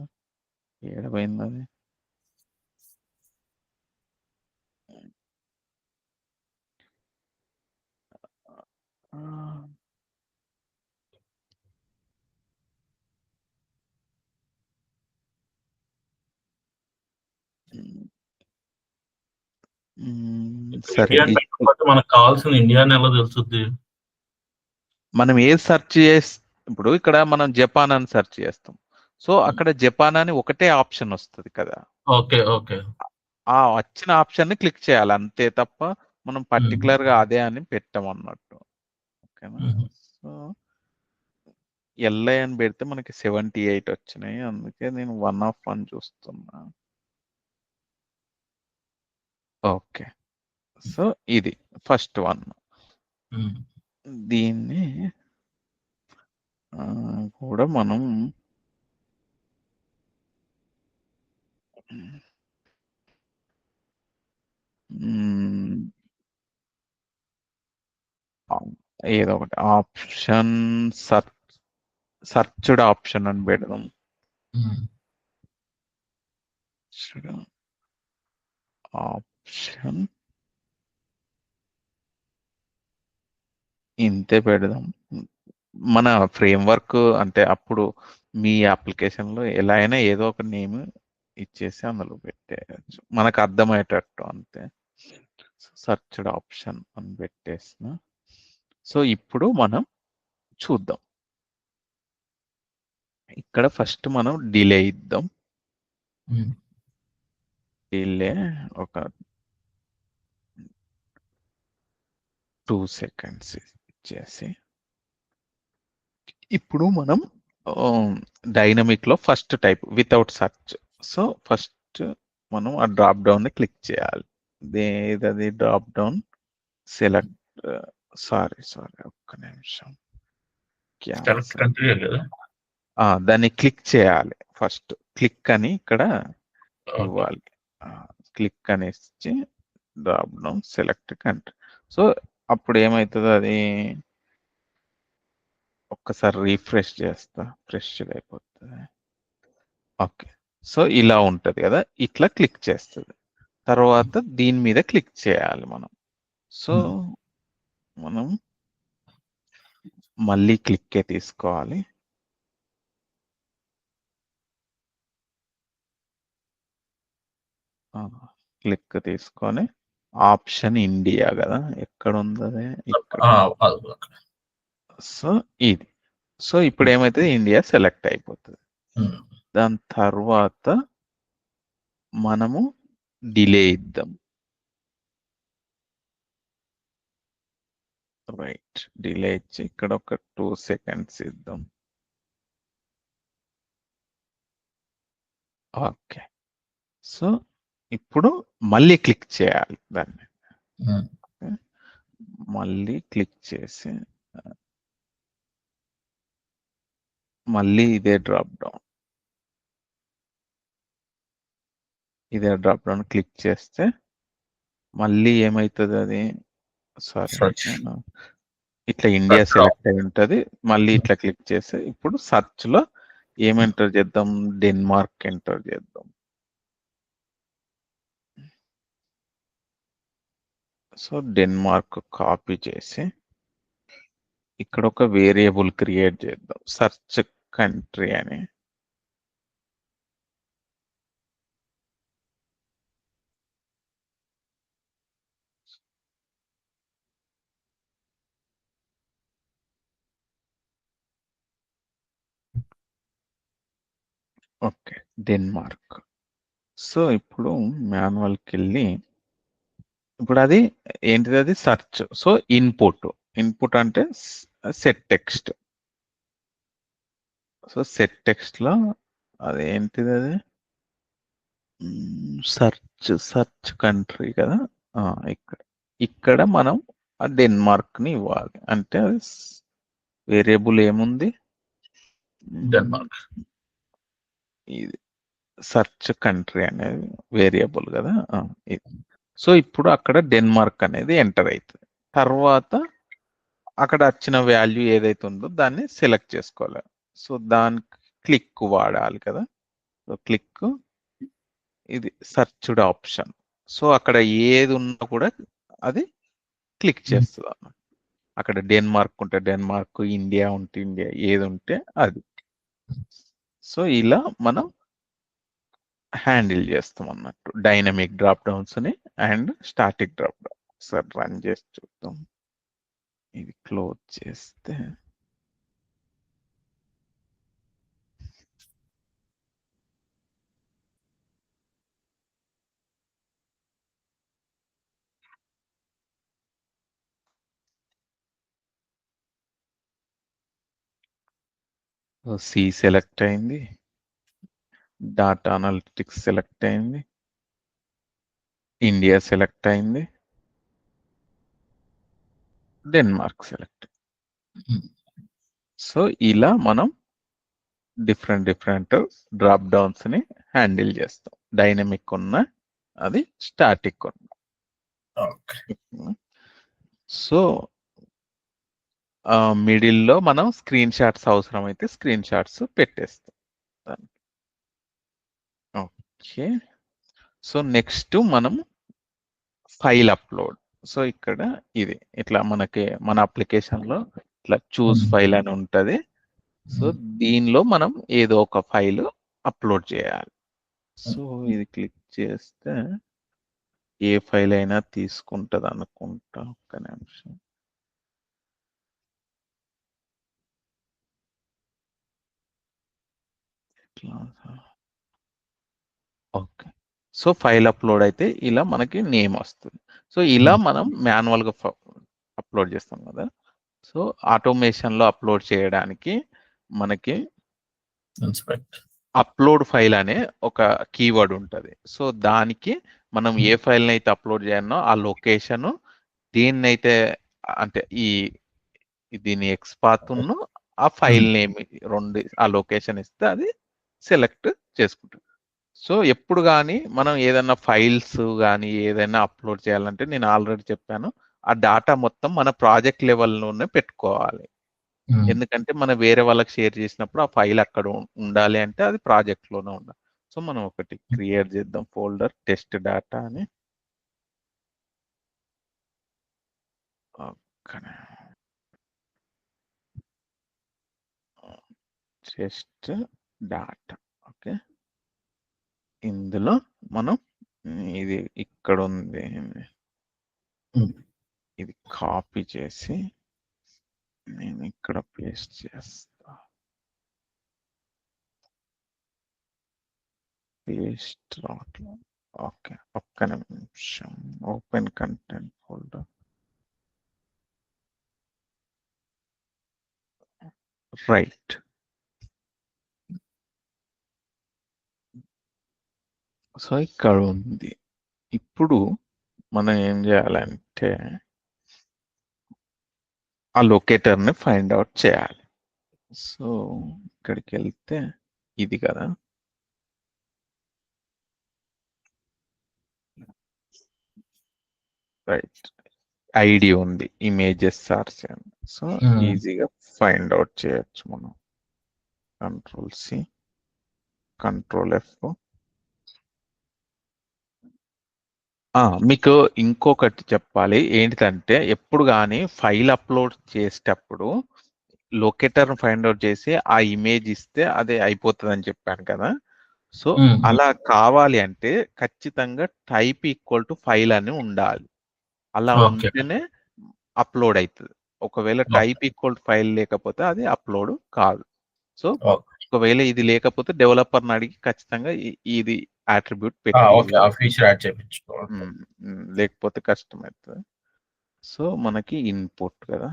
ఏడపోయింది అది. సరే, మనకు కావాల్సిన ఇండియా ఎలా తెలుస్తుంది? మనం ఏది సెర్చ్ చేసి, ఇప్పుడు ఇక్కడ మనం జపాన్ అని సెర్చ్ చేస్తాం. సో అక్కడ జపాన్ అని ఒకటే ఆప్షన్ వస్తుంది కదా. ఓకే ఓకే, ఆ వచ్చిన ఆప్షన్ ని క్లిక్ చేయాలి అంతే తప్ప మనం పర్టికులర్ గా అదే అని పెట్టమన్నట్టు. ఓకేనా? సో LI అని పెడితే మనకి 78 వచ్చినాయి, అందుకే నేను 1 ఆఫ్ 1 చూస్తున్నా. ఓకే, సో ఇది ఫస్ట్ 1. దీన్ని కూడా మనం ఏదో ఒకటి ఆప్షన్ సర్చ్డ్ ఆప్షన్ అని పెడదాం. ఆప్షన్ ఇంతే పెడదాం. మన ఫ్రేమ్వర్క్ అంటే అప్పుడు మీ అప్లికేషన్ లో ఎలా అయినా ఏదో ఒక నేమ్ ఇచ్చేసి అందులో పెట్టేయచ్చు, మనకు అర్థమయ్యేటట్టు అంతే. సర్చ్డ్ ఆప్షన్ అని పెట్టేసిన. సో ఇప్పుడు మనం చూద్దాం. ఇక్కడ ఫస్ట్ మనం డిలే ఇద్దాం. డిలే ఒక 2 సెకండ్స్ ఇచ్చేసి ఇప్పుడు మనం డైనమిక్ లో first type without search. So first మనం ఆ డ్రాప్ డౌన్ ని క్లిక్ చేయాలి. ఏదది డ్రాప్ డౌన్ సెలెక్ట్, సారీ ఒక్క నిమిషం, దాన్ని క్లిక్ చేయాలి. ఫస్ట్ క్లిక్ అని ఇక్కడ ఇవ్వాలి. క్లిక్ అనేసి drop down select country. So అప్పుడు ఏమవుతుంది, అది ఒక్కసారి రీఫ్రెష్ చేస్తా, ఫ్రెష్గా అయిపోతుంది. ఓకే, సో ఇలా ఉంటుంది కదా, ఇట్లా క్లిక్ చేస్తుంది. తర్వాత దీని మీద క్లిక్ చేయాలి మనం. సో మనం మళ్ళీ క్లిక్కే తీసుకోవాలి. క్లిక్ తీసుకొని ఆప్షన్ ఇండియా కదా, ఎక్కడ ఉంది అది? ఇక్కడ. సో ఇది, సో ఇప్పుడు ఏమైతుంది, ఇండియా సెలెక్ట్ అయిపోతుంది. దాని తర్వాత మనము డిలే ఇద్దాం. రైట్, డిలే ఇచ్చి ఇక్కడ ఒక 2 seconds ఇద్దాం. ఓకే, సో ఇప్పుడు మళ్ళీ క్లిక్ చేయాలి దాన్ని. మళ్ళీ క్లిక్ చేసి మళ్ళీ ఇదే డ్రాప్ డౌన్ క్లిక్ చేస్తే మళ్ళీ ఏమవుతుంది, అది సారీ ఇట్లా ఇండియా సెలెక్ట్ అయి ఉంటుంది. మళ్ళీ ఇట్లా క్లిక్ చేస్తే ఇప్పుడు సెర్చ్ లో ఏం ఎంటర్ చేద్దాం, డెన్మార్క్ ఎంటర్ చేద్దాం. సో డెన్మార్క్ కాపీ చేసి ఇక్కడ ఒక వేరియబుల్ క్రియేట్ చేద్దాం, సెర్చ్ కంట్రీ అని. Okay, Denmark. సో ఇప్పుడు మాన్యువల్కి వెళ్ళి ఇప్పుడు అది ఏంటిది, అది సెర్చ్. సో ఇన్పుట్ అంటే set text. So set text లో అది ఏంటిది, అది సెర్చ్ కంట్రీ కదా. ఇక్కడ మనం ఆ డెన్మార్క్ ని ఇవ్వాలి. అంటే వేరియబుల్ ఏముంది, డెన్మార్క్. ఇది సెర్చ్ కంట్రీ అనేది వేరియబుల్ కదా. సో ఇప్పుడు అక్కడ డెన్మార్క్ అనేది ఎంటర్ అవుతుంది. తర్వాత అక్కడ వచ్చిన వాల్యూ ఏదైతే ఉందో దాన్ని సెలెక్ట్ చేసుకోవాలి. సో దానికి క్లిక్ వాడాలి కదా. సో క్లిక్, ఇది సర్చ్డ్ ఆప్షన్. సో అక్కడ ఏది ఉన్నా కూడా అది క్లిక్ చేస్తుంది అన్నమాట. అక్కడ డెన్మార్క్ ఉంటే డెన్మార్క్, ఇండియా ఉంటే ఇండియా, ఏది ఉంటే అది. సో ఇలా మనం హ్యాండిల్ చేస్తాం అన్నట్టు డైనమిక్ డ్రాప్ డౌన్స్ ని అండ్ స్టాటిక్ డ్రాప్ డౌన్. ఒకసారి రన్ చేసి చూద్దాం. ఇది క్లోజ్ చేస్తే సి సెలెక్ట్ అయింది, డాటా అనలిటిక్స్ సెలెక్ట్ అయింది, ఇండియా సెలెక్ట్ అయింది, డెన్మార్క్ సెలెక్ట్. సో ఇలా మనం డిఫరెంట్ డ్రాప్ డౌన్స్ ని హ్యాండిల్ చేస్తాం. డైనమిక్ ఉన్న, అది స్టాటిక్ ఉన్న. సో మిడిల్లో మనం స్క్రీన్ షాట్స్ అవసరం అయితే స్క్రీన్ షాట్స్ పెట్టేస్తాం. ఓకే, సో నెక్స్ట్ మనం ఫైల్ అప్లోడ్. సో ఇక్కడ ఇది ఇట్లా మనకి మన అప్లికేషన్ లో ఇట్లా చూస్ ఫైల్ అని ఉంటది. సో దీనిలో మనం ఏదో ఒక ఫైల్ అప్లోడ్ చేయాలి. సో ఇది క్లిక్ చేస్తే ఏ ఫైల్ అయినా తీసుకుంటది అనుకుంటా. ఒక్క నిమిషం. ఓకే, సో ఫైల్ అప్లోడ్ అయితే ఇలా మనకి నేమ్ వస్తుంది. సో ఇలా మనం మాన్యువల్ గా అప్లోడ్ చేస్తాం కదా. సో ఆటోమేషన్ లో అప్లోడ్ చేయడానికి మనకి అప్లోడ్ ఫైల్ అనే ఒక కీవర్డ్ ఉంటుంది. సో దానికి మనం ఏ ఫైల్ అయితే అప్లోడ్ చేయాలనో ఆ లొకేషన్, దేన్నైతే అంటే దీని ఎక్స్పాత్ ఆ ఫైల్ నేమ్ రెండు ఆ లొకేషన్ ఇస్తే అది సెలెక్ట్ చేసుకుంటుంది. సో ఎప్పుడు కానీ మనం ఏదైనా ఫైల్స్ కానీ ఏదైనా అప్లోడ్ చేయాలంటే నేను ఆల్రెడీ చెప్పాను, ఆ డాటా మొత్తం మన ప్రాజెక్ట్ లెవెల్లోనే పెట్టుకోవాలి. ఎందుకంటే మనం వేరే వాళ్ళకి షేర్ చేసినప్పుడు ఆ ఫైల్ అక్కడ ఉండాలి అంటే అది ప్రాజెక్ట్లోనే ఉండాలి. సో మనం ఒకటి క్రియేట్ చేద్దాం ఫోల్డర్ టెస్ట్ డాటా అని. Test data. ఓకే, ఇందులో మనం ఇది ఇక్కడ ఉంది, ఇది కాపీ చేసి నేను ఇక్కడ పేస్ట్ చేస్తా. పేస్ట్ రావట్లేదు. ఓకే, ఒక్క నిమిషం. Open content folder. Right. So ఇక్కడ ఉంది. ఇప్పుడు మనం ఏం చేయాలంటే ఆ లొకేటర్ని ఫైండ్ అవుట్ చేయాలి. సో ఇక్కడికి వెళ్తే ఇది కదా, రైట్, ఐడి ఉంది, ఇమేజెస్ ఆర్సీ. సో ఈజీగా ఫైండ్ అవుట్ చేయొచ్చు మనం. కంట్రోల్-C, కంట్రోల్-F. మీకు ఇంకొకటి చెప్పాలి ఏంటిదంటే, ఎప్పుడు కానీ ఫైల్ అప్లోడ్ చేసేటప్పుడు లొకేటర్ ఫైండ్ అవుట్ చేసి ఆ ఇమేజ్ ఇస్తే అదే అయిపోతుంది అని చెప్పాను కదా. సో అలా కావాలి అంటే ఖచ్చితంగా టైప్ ఈక్వల్ టు ఫైల్ అని ఉండాలి. అలా ఉంటేనే అప్లోడ్ అవుతుంది. ఒకవేళ టైప్ ఈక్వల్ టు ఫైల్ లేకపోతే అది అప్లోడ్ కాదు. సో ఒకవేళ ఇది లేకపోతే డెవలపర్ని అడిగి ఖచ్చితంగా ఇది అట్రిబ్యూట్ పెట్టి, లేకపోతే కష్టమవుతుంది. సో మనకి ఇన్పుట్ కదా,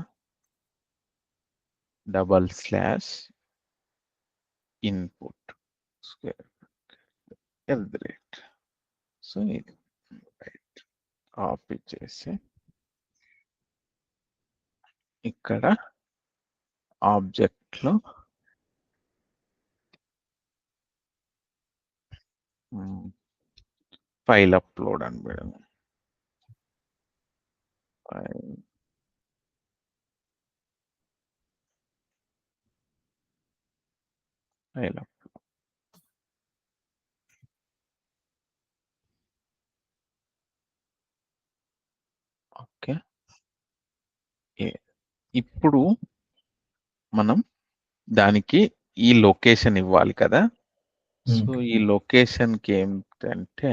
/input @. సో ఇది రైట్, కాపీ చేసి ఇక్కడ ఆబ్జెక్ట్ లో ఫైల్ అప్లోడ్ అని పెడదాం. File upload. ఓకే, ఇప్పుడు మనం దానికి ఈ లొకేషన్ ఇవ్వాలి కదా. సో ఈ లొకేషన్కి ఏంటంటే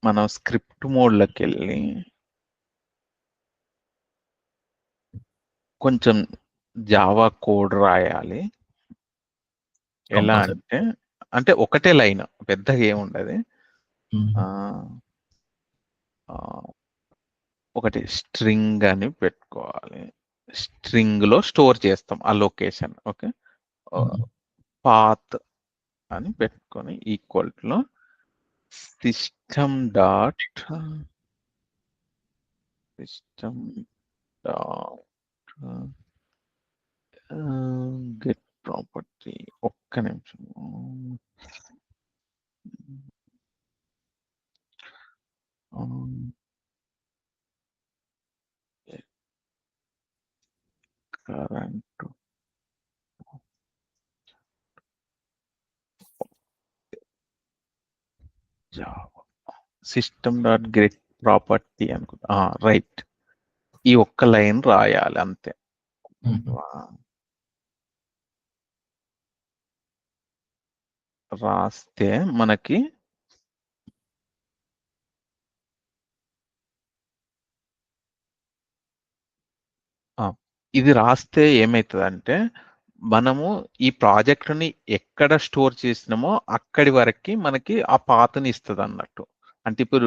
మనం స్క్రిప్ట్ మోడ్లోకి వెళ్ళి కొంచెం జావా కోడ్ రాయాలి. ఎలా అంటే ఒకటే లైన్, పెద్దగా ఏముండదు. ఒకటి స్ట్రింగ్ అని పెట్టుకోవాలి. స్ట్రింగ్ లో స్టోర్ చేస్తాం ఆ లొకేషన్. ఓకే, పాత్ అని పెట్టుకొని equal to system dot get property. ఒక్క నిమిషం. Current Java system dot get property అనుకుంటా. రైట్, ఈ ఒక్క లైన్ రాయాలి అంతే. రాస్తే మనకి ఇది రాస్తే ఏమవుతుందంటే మనము ఈ ప్రాజెక్ట్ని ఎక్కడ స్టోర్ చేసినామో అక్కడి వరకు మనకి ఆ పాత్ని ఇస్తుంది అన్నట్టు. అంటే ఇప్పుడు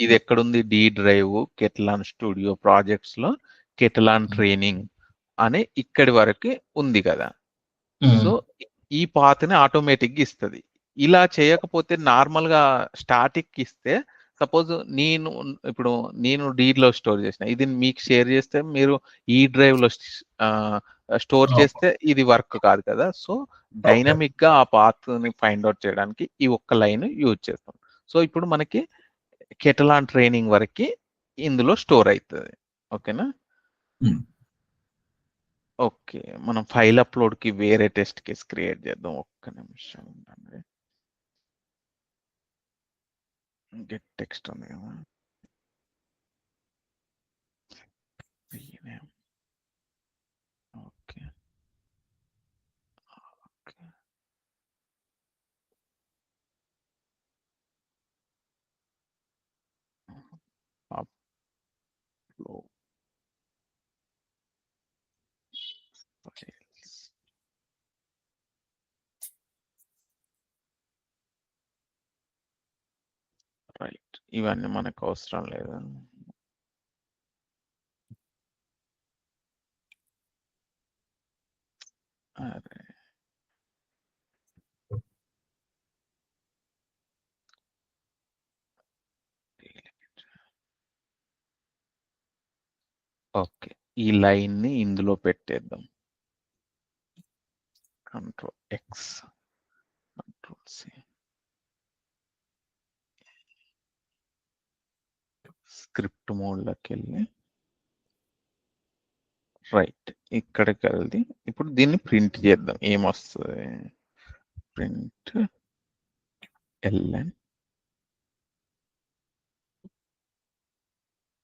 ఇది ఎక్కడుంది, డి డ్రైవ్ కెటలాన్ స్టూడియో ప్రాజెక్ట్స్ లో కెటలాన్ ట్రైనింగ్ అని ఇక్కడి వరకు ఉంది కదా. సో ఈ పాత్ని ఆటోమేటిక్గా ఇస్తుంది. ఇలా చేయకపోతే నార్మల్ గా స్టాటిక్ ఇస్తే సపోజ్ ఇప్పుడు నేను డీలో స్టోర్ చేసిన ఇది మీకు షేర్ చేస్తే మీరు ఈ డ్రైవ్ లో స్టోర్ చేస్తే ఇది వర్క్ కాదు కదా. సో డైనమిక్ గా ఆ పాత్ ని ఫైండ్ అవుట్ చేయడానికి ఈ ఒక్క లైన్ యూజ్ చేస్తాం. సో ఇప్పుడు మనకి కెటలాన్ ట్రైనింగ్ వరకు ఇందులో స్టోర్ అవుతుంది. ఓకేనా? ఓకే, మనం ఫైల్ అప్లోడ్ కి వేరే టెస్ట్ కేస్ క్రియేట్ చేద్దాం. ఒక్క నిమిషం ఉండండి. గెట్ టెక్స్ట్ ఉంది కదా. Okay okay upload files. Right, ఇవన్నీ మనకు అవసరం లేదు. అరే ఓకే, ఈ లైన్ ని ఇందులో పెట్టేద్దాం. Control X, control C, script mode లోకి వెళ్ళి రైట్ ఇక్కడికి వెళ్ళి ఇప్పుడు దీన్ని ప్రింట్ చేద్దాం. ఏమొస్తుంది? ప్రింట్ ln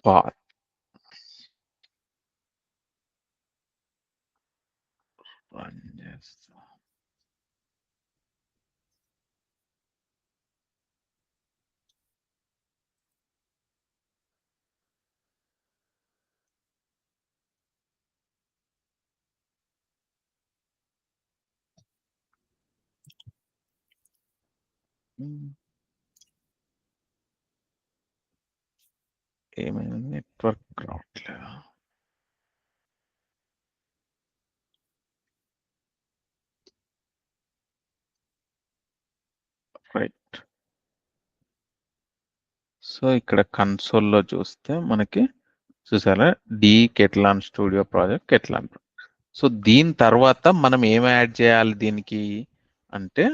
path రన్ చేస్తా. ఏమైనా నెట్వర్క్ రావట్లేదు. రైట్, సో ఇక్కడ కన్సోల్లో చూస్తే మనకి చూసారా డి కెట్లాన్ స్టూడియో ప్రాజెక్ట్ కెట్లాన్. సో దీని తర్వాత మనం ఏం యాడ్ చేయాలి దీనికి అంటే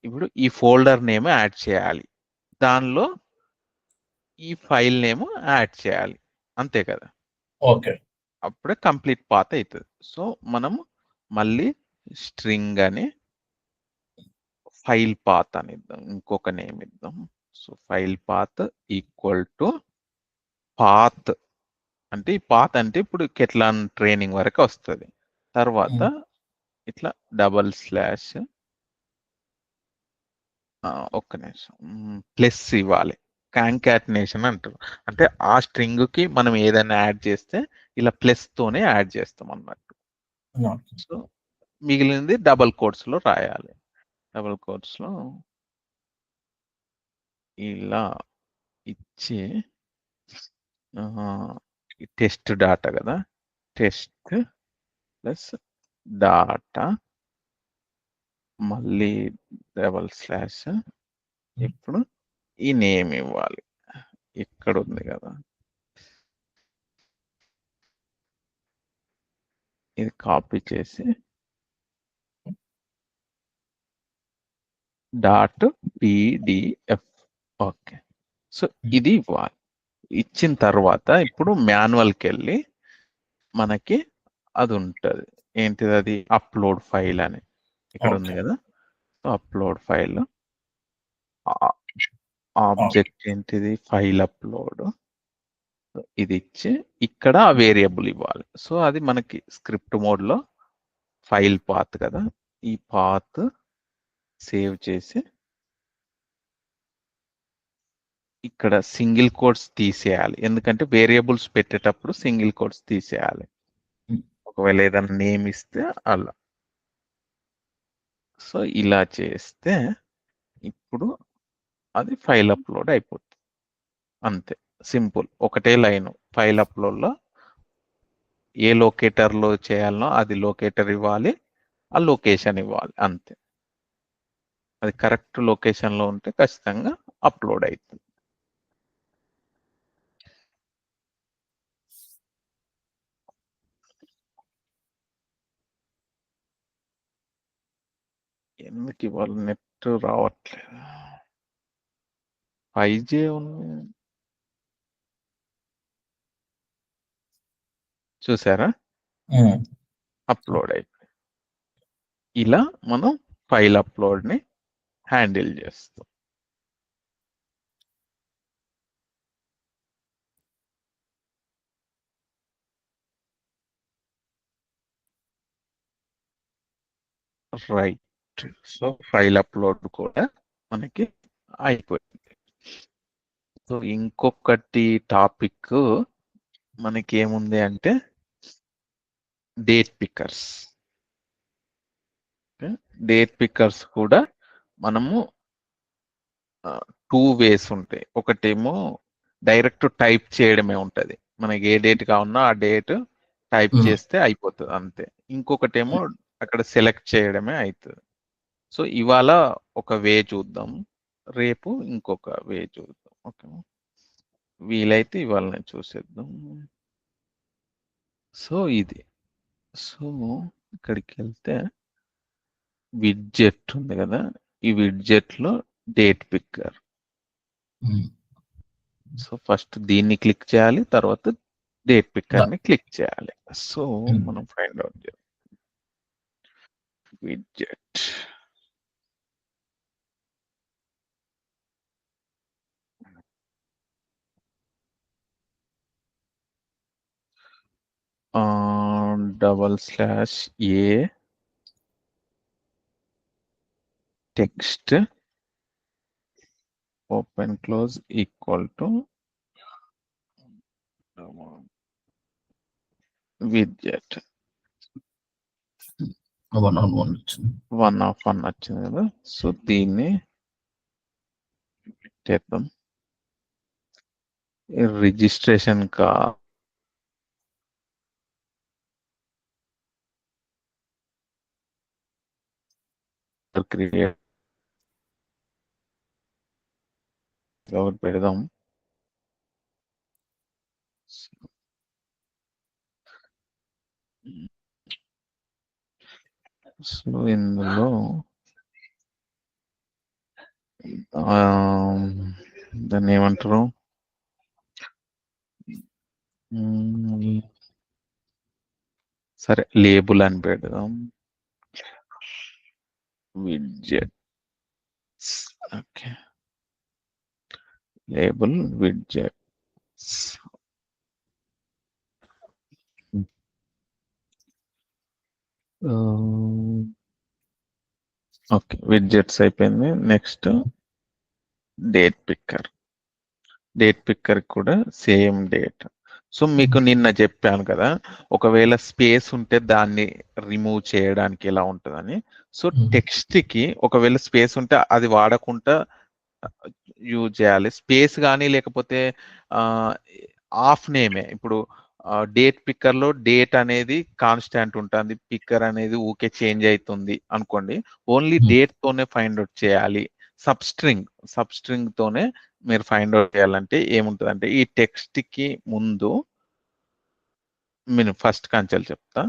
ఇప్పుడు ఈ ఫోల్డర్ నేమ్ యాడ్ చేయాలి, దానిలో ఈ ఫైల్ నేమ్ యాడ్ చేయాలి, అంతే కదా. ఓకే, అప్పుడే కంప్లీట్ పాత్ అవుతుంది. సో మనము మళ్ళీ స్ట్రింగ్ అని ఫైల్ పాత్ అని ఇద్దాం, ఇంకొక నేమ్ ఇద్దాం. So file path equal to path అంటే ఈ పాత్ అంటే ఇప్పుడు కెట్లాన్ ట్రైనింగ్ వరకు వస్తుంది. తర్వాత ఇట్లా డబల్ స్లాష్ ఒక్క నిమిషం ప్లస్ ఇవ్వాలి. కాంకాటినేషన్ అంటారు, అంటే ఆ స్ట్రింగ్ కి మనం ఏదైనా యాడ్ చేస్తే ఇలా ప్లస్ తోనే యాడ్ చేస్తాం అన్నట్టు. సో మిగిలింది డబల్ కోట్స్ లో రాయాలి. డబల్ కోట్స్ లో ఇలా ఇచ్చి టెస్ట్ డాటా కదా, టెస్ట్ ప్లస్ డాటా మళ్ళీ డబల్ స్లాష్. ఇప్పుడు ఈ నేమ్ ఇవ్వాలి, ఇక్కడ ఉంది కదా, ఇది కాపీ చేసి డాట్ pdf. ఓకే, సో ఇది ఇవ్వాలి. ఇచ్చిన తర్వాత ఇప్పుడు మాన్యువల్కి వెళ్ళి మనకి అది ఉంటుంది, ఏంటిది అది అప్లోడ్ ఫైల్ అని ఇక్కడ ఉంది కదా. సో అప్లోడ్ ఫైల్ ఆబ్జెక్ట్ ఏంటిది ఫైల్ అప్లోడ్, ఇది ఇచ్చి ఇక్కడ వేరియబుల్ ఇవ్వాలి. సో అది మనకి స్క్రిప్ట్ మోడ్లో ఫైల్ పాత్ కదా, ఈ పాత్ సేవ్ చేసి ఇక్కడ సింగిల్ కోట్స్ తీసేయాలి, ఎందుకంటే వేరియబుల్స్ పెట్టేటప్పుడు సింగిల్ కోట్స్ తీసేయాలి ఒకవేళ ఏదైనా నేమ్ ఇస్తే అలా. సో ఇలా చేస్తే ఇప్పుడు అది ఫైల్ అప్లోడ్ అయిపోతుంది, అంతే సింపుల్. ఒకటే లైన్ ఫైల్ అప్లోడ్లో ఏ లొకేటర్లో చేయాలనో అది లొకేటర్ ఇవ్వాలి, ఆ లొకేషన్ ఇవ్వాలి, అంతే. అది కరెక్ట్ లొకేషన్లో ఉంటే ఖచ్చితంగా అప్లోడ్ అవుతుంది. ఎందుకు ఇవాళ నెట్ రావట్లేదు? 5G ఉంది. చూసారా? అప్లోడ్ అయిపోయింది. ఇలా మనం ఫైల్ అప్లోడ్ని హ్యాండిల్ చేస్తాం. రైట్. సో ఫైల్ అప్లోడ్ కూడా మనకి అయిపోయింది. సో ఇంకొకటి టాపిక్ మనకి ఏముంది అంటే డేట్ పిక్కర్స్. డేట్ పిక్కర్స్ కూడా మనము 2 వేస్ ఉంటాయి. ఒకటేమో డైరెక్ట్ టైప్ చేయడమే ఉంటది. మనకి ఏ డేట్ కావాలన్నా ఆ డేట్ టైప్ చేస్తే అయిపోతుంది అంతే. ఇంకొకటేమో అక్కడ సెలెక్ట్ చేయడమే అవుతుంది. సో ఇవాళ ఒక వే చూద్దాం, రేపు ఇంకొక వే చూద్దాం. ఓకే, వీలైతే ఇవాళ చూసేద్దాం. సో ఇది, సో ఇక్కడికి వెళ్తే విడ్జెట్ ఉంది కదా, ఈ విడ్జెట్ లో డేట్ పిక్కర్. సో ఫస్ట్ దీన్ని క్లిక్ చేయాలి, తర్వాత డేట్ పిక్కర్ ని క్లిక్ చేయాలి. సో మనం ఫైండ్ అవుట్ చేయాలి. Widget /A text open close equal to widget 1 వచ్చింది కదా. సో దీన్ని చేద్దాం. రిజిస్ట్రేషన్ క్రియేట్ పెడదాం. సో ఇందులో దాన్ని ఏమంటారు, సరే లేబుల్ అని పెడదాం. Widgets. Okay, label widgets. Okay, widgets అయిపోయింది. Next date picker. Date picker కూడా సేమ్ డేట్. సో మీకు నిన్న చెప్పాను కదా, ఒకవేళ స్పేస్ ఉంటే దాన్ని రిమూవ్ చేయడానికి ఎలా ఉంటుందని. సో టెక్స్ట్ కి ఒకవేళ స్పేస్ ఉంటే అది వాడకుండా యూజ్ చేయాలి. స్పేస్ కానీ లేకపోతే ఆఫ్ నేమే. ఇప్పుడు డేట్ పిక్కర్ లో డేట్ అనేది కాన్స్టాంట్ ఉంటుంది, పిక్కర్ అనేది ఊకే చేంజ్ అవుతుంది అనుకోండి. ఓన్లీ డేట్ తోనే ఫైండ్ అవుట్ చేయాలి. సబ్స్ట్రింగ్ తోనే మీరు ఫైండ్ అవుట్ చేయాలంటే ఏముంటుంది, ఈ టెక్స్ట్ కి ముందు నేను ఫస్ట్ కంచెలు చెప్తా.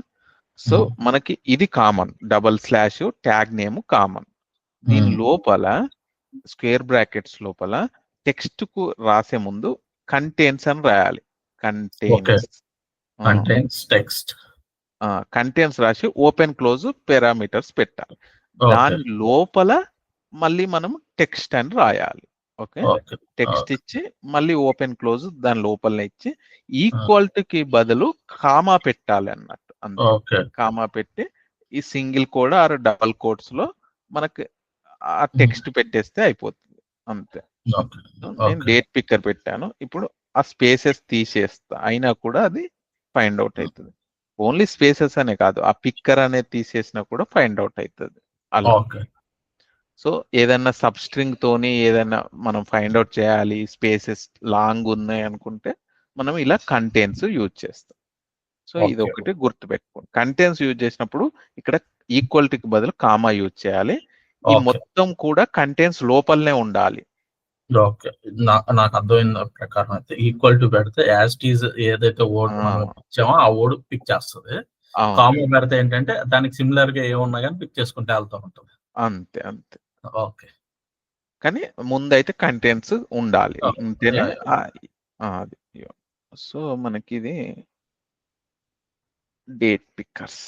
సో మనకి ఇది కామన్, // ట్యాగ్ నేమ్ కామన్. దీని లోపల స్క్వేర్ బ్రాకెట్స్ లోపల టెక్స్ట్ కు రాసే ముందు కంటైన్స్ అని రాయాలి. కంటైన్స్ రాసి ఓపెన్ క్లోజ్ పారామీటర్స్ పెట్టాలి. దాని లోపల మళ్ళీ మనం టెక్స్ట్ అని రాయాలి. ఓకే, టెక్స్ట్ ఇచ్చి మళ్ళీ ఓపెన్ క్లోజ్ దాని లోపల ఇచ్చి ఈక్వాలిటీకి బదులు కామా పెట్టాలి అన్నట్టు. అంతే, కామా పెట్టి ఈ single quote or double quotes లో మనకి ఆ టెక్స్ట్ పెట్టేస్తే అయిపోతుంది అంతే. నేను డేట్ పిక్కర్ పెట్టాను. ఇప్పుడు ఆ స్పేసెస్ తీసేస్తా, అయినా కూడా అది ఫైండ్ అవుట్ అవుతుంది. ఓన్లీ స్పేసెస్ అనే కాదు, ఆ పిక్కర్ అనేది తీసేసినా కూడా ఫైండ్ అవుట్ అవుతుంది అలా. సో ఏదైనా సబ్స్ట్రింగ్ తోని ఏదైనా మనం ఫైండ్ అవుట్ చేయాలి, స్పేసెస్ లాంగ్ ఉన్నాయి అనుకుంటే మనం ఇలా కంటైన్స్ యూజ్ చేస్తాం. సో ఇది ఒకటి గుర్తుపెట్టుకోండి. కంటైన్స్ యూజ్ చేసినప్పుడు ఇక్కడ ఈక్వాలిటీకి బదులు కామా యూజ్ చేయాలి. ఈ మొత్తం కూడా కంటైన్స్ లోపలనే ఉండాలి. ఓకే, నాకు అర్థమైన ప్రకారం అయితే ఈక్వల్ టు పెడితే యాజ్ టీజ్ ఏదైతే వర్డ్ మనం ఇచ్చామో ఆ వర్డ్ పిక్ చేస్తుంది. కామన్ పెడితే ఏంటంటే దానికి సిమిలర్ గా ఏమున్నా కానీ పిక్ చేసుకుంటే వెళ్తూ ఉంటుంది. అంతే అంతే. ఓకే. కానీ ముందైతే కంటెంట్స్ ఉండాలి. ఓకే. ఉంటేనే యాహ్! యాహ్! అది. సో మనకిది డేట్ పిక్కర్స్.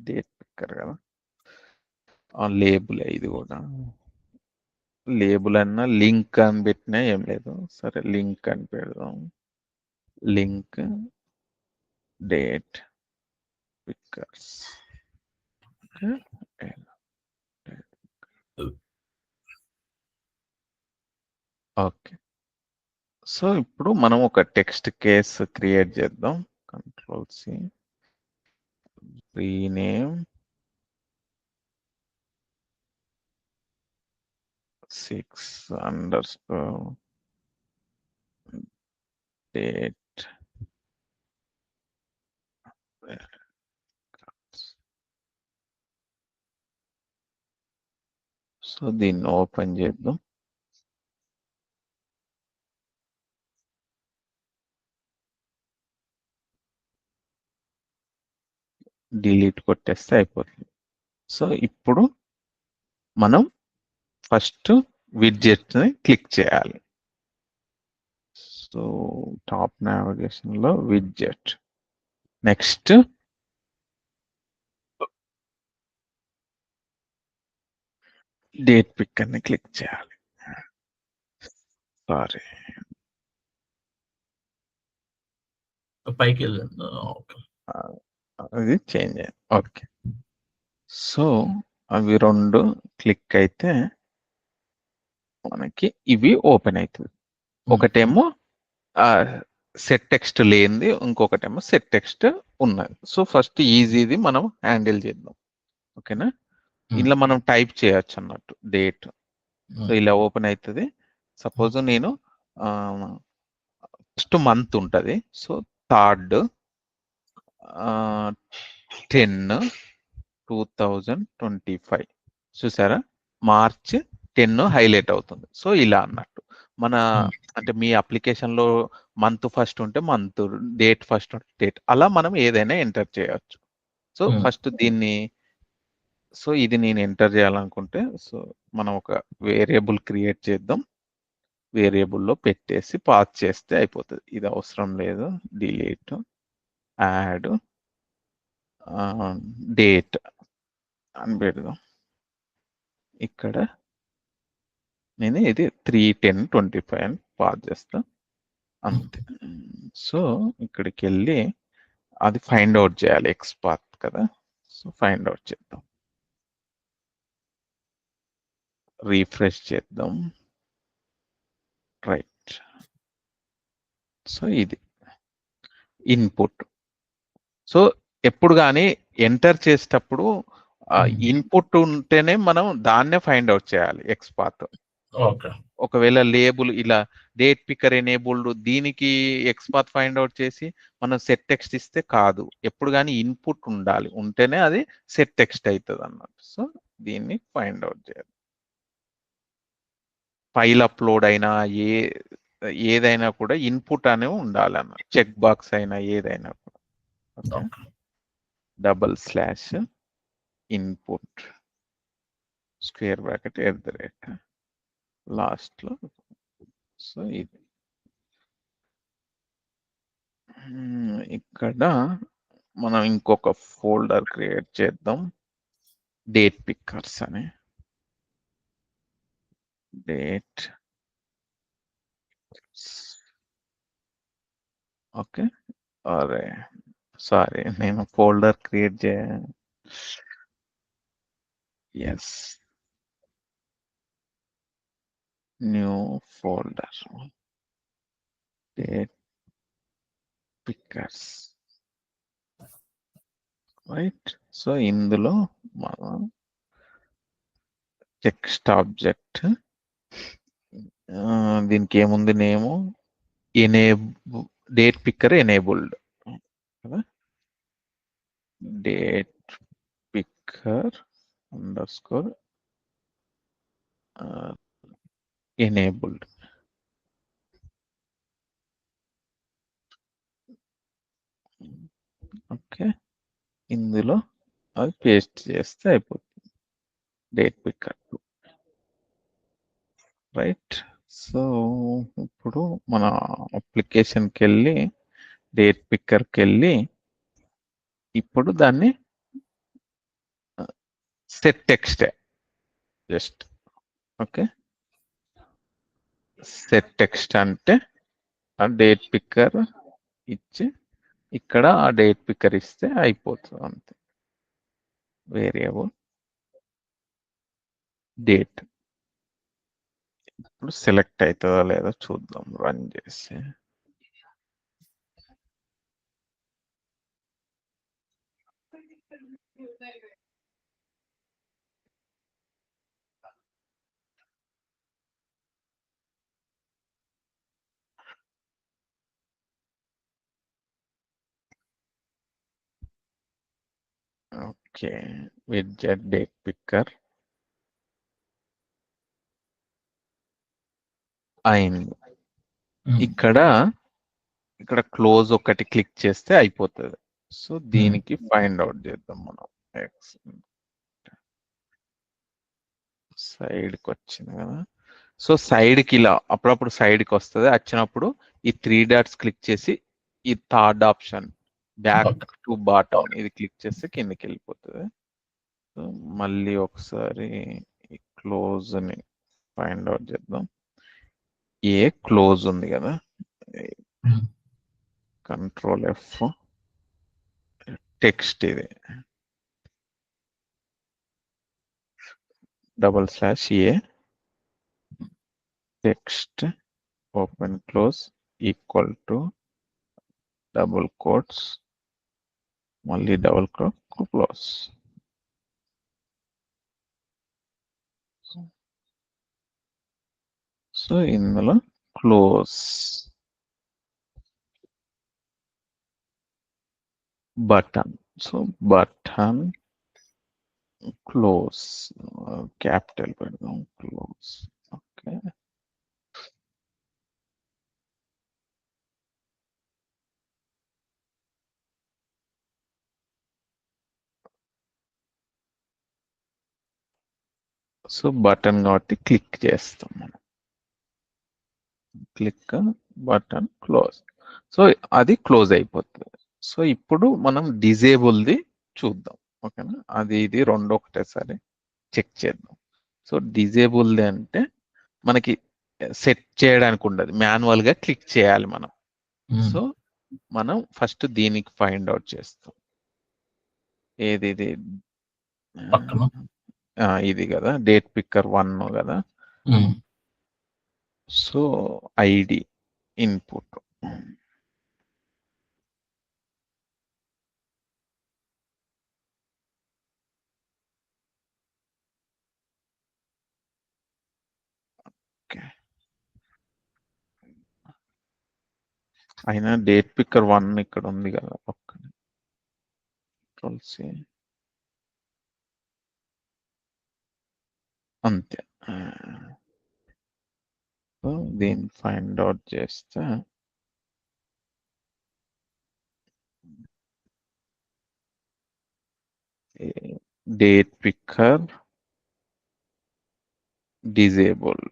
డేట్ పిక్కర్ కదా. లేబుల్ ఇది కూడా. లేబుల్ అన్నా లింక్ అని పెట్టినా ఏం లేదు. సరే లింక్ అని పెడదాం. Link date pickers. Okay. So ఇప్పుడు మనం ఒక టెక్స్ట్ కేస్ క్రియేట్ చేద్దాం. Ctrl+C, rename 6_ date. సో దీన్ని ఓపెన్ చేద్దాం. డిలీట్ కొట్టేస్తే అయిపోతుంది. సో ఇప్పుడు మనం ఫస్ట్ విడ్జెట్ ని క్లిక్ చేయాలి. సో టాప్ నావిగేషన్ లో విడ్జెట్. నెక్స్ట్ డేట్ పిక్కర్ ని క్లిక్ చేయాలి. సారీ, పైకెళ్ళింది. ఓకే. అది చేంజ్ అయ్యింది. ఓకే. సో అవి రెండు క్లిక్ అయితే మనకి ఇవి ఓపెన్ అవుతుంది. ఒకటేమో సెట్ టెక్స్ట్ లేనిది, ఇంకొకటేమో సెట్ టెక్స్ట్ ఉన్నది. సో ఫస్ట్ ఈజీది మనం హ్యాండిల్ చేద్దాం. ఓకేనా. ఇందులో మనం టైప్ చేయొచ్చు అన్నట్టు డేట్. సో ఇలా ఓపెన్ అవుతుంది. సపోజ్ నేను ఫస్ట్ మంత్ ఉంటుంది. సో 3rd 10/2025 చూసారా, మార్చ్ 10 హైలైట్ అవుతుంది. సో ఇలా అన్నట్టు మన అంటే మీ అప్లికేషన్ లో మంత్ ఫస్ట్ ఉంటే మంత్, డేట్ ఫస్ట్ ఉంటే డేట్, అలా మనం ఏదైనా ఎంటర్ చేయొచ్చు. సో ఫస్ట్ దీన్ని, సో ఇది నేను ఎంటర్ చేయాలనుకుంటే సో మనం ఒక వేరియబుల్ క్రియేట్ చేద్దాం. వేరియబుల్లో పెట్టేసి పాస్ చేస్తే అయిపోతుంది. ఇది అవసరం లేదు. డిలీట్, యాడ్ డేట్ అని పెడదాం. ఇక్కడ నేను ఇది 3/10/25 అని పాస్ చేస్తా. అంతే. సో ఇక్కడికి వెళ్ళి అది ఫైండ్ అవుట్ చేయాలి. ఎక్స్ పాత్ కదా. సో ఫైండ్ అవుట్ చేద్దాం. రీఫ్రెష్ చేద్దాం. రైట్. సో ఇది ఇన్పుట్. సో ఎప్పుడు కానీ ఎంటర్ చేసేటప్పుడు ఇన్పుట్ ఉంటేనే మనం దాన్నే ఫైండ్ అవుట్ చేయాలి. X path. ఓకే. ఒకవేళ లేబుల్ ఇలా డేట్ పిక్కర్ ఎనేబుల్డ్ దీనికి ఎక్స్పాత్ ఫైండ్ అవుట్ చేసి మనం సెట్ టెక్స్ట్ ఇస్తే కాదు. ఎప్పుడు కానీ ఇన్పుట్ ఉండాలి, ఉంటేనే అది సెట్ టెక్స్ట్ అవుతుంది అన్నట్టు. సో దీన్ని ఫైండ్ అవుట్ చేయాలి. ఫైల్ అప్లోడ్ అయినా ఏదైనా కూడా ఇన్పుట్ అనేవి ఉండాలి అన్న. చెక్ బాక్స్ అయినా ఏదైనా కూడా. Okay. // Input square bracket @ last లో. సో ఇది ఇక్కడ మనం ఇంకొక ఫోల్డర్ క్రియేట్ చేద్దాం. డేట్ పిక్కర్స్ అని. డేట్. ఓకే. అరే సారీ, నేను folder create yes, new folder date pickers. Right. So ఇందులో మనం టెక్స్ట్ ఆబ్జెక్ట్, దీనికి ఏముంది నేము, డేట్ పిక్కర్ ఎనేబుల్డ్ కదా. Date picker _ enabled. ఓకే. ఇందులో అది పేస్ట్ చేస్తే అయిపోతుంది డేట్ పిక్కర్ రైట్. సో ఇప్పుడు మన అప్లికేషన్కి వెళ్ళి డేట్ పిక్కర్కి వెళ్ళి ఇప్పుడు దాన్ని set text just okay. Set text అంటే ఆ డేట్ పిక్కర్ ఇచ్చి ఇక్కడ ఆ డేట్ పిక్కర్ ఇస్తే అయిపోతుంది అంతే. వేరియబుల్ డేట్ ఇప్పుడు సెలెక్ట్ అవుతుందా లేదా చూద్దాం రన్ చేసి. ఓకే విడ్జెట్ డేట్ పిక్కర్ అయింది. ఇక్కడ క్లోజ్ ఒకటి క్లిక్ చేస్తే అయిపోతుంది. సో దీనికి ఫైండ్ అవుట్ చేద్దాం మనం. సైడ్కి వచ్చింది కదా. సో సైడ్కి ఇలా అప్పుడప్పుడు సైడ్కి వస్తుంది. వచ్చినప్పుడు ఈ 3 డాట్స్ క్లిక్ చేసి ఈ third option back to bottom ఇది క్లిక్ చేస్తే కిందకి వెళ్ళిపోతుంది. సో మళ్ళీ ఒకసారి ఈ క్లోజ్ ని ఫైండ్ అవుట్ చేద్దాం. ఏ క్లోజ్ ఉంది కదా, కంట్రోల్ F టెక్స్ట్ ఇది /A text open close equal to double quotes మళ్ళీ డబుల్ క్లోజ్. సో ఇందులో close button. So button close capital పెడదాం క్లోజ్. ఓకే సో బటన్ కాబట్టి క్లిక్ చేస్తాం మనం. Click button close. సో అది క్లోజ్ అయిపోతుంది. సో ఇప్పుడు మనం డిజేబుల్ది చూద్దాం. ఓకేనా, అది ఇది రెండు ఒకటేసారి చెక్ చేద్దాం. సో డిజేబుల్ది అంటే మనకి సెట్ చేయడానికి ఉండదు, మాన్యువల్ గా క్లిక్ చేయాలి మనం. సో మనం ఫస్ట్ దీనికి ఫైండ్ అవుట్ చేస్తాం. ఏది ఇది ఇది కదా డేట్ పిక్కర్ 1 కదా. సో ఐడి ఇన్పుట్ అయినా డేట్ పిక్కర్ 1 ఇక్కడ ఉంది కదా పక్కన. Control+C అంతే. సో దీన్ని ఫైండ్ అవుట్ చేస్తే డేట్ పిక్కర్ డిజేబుల్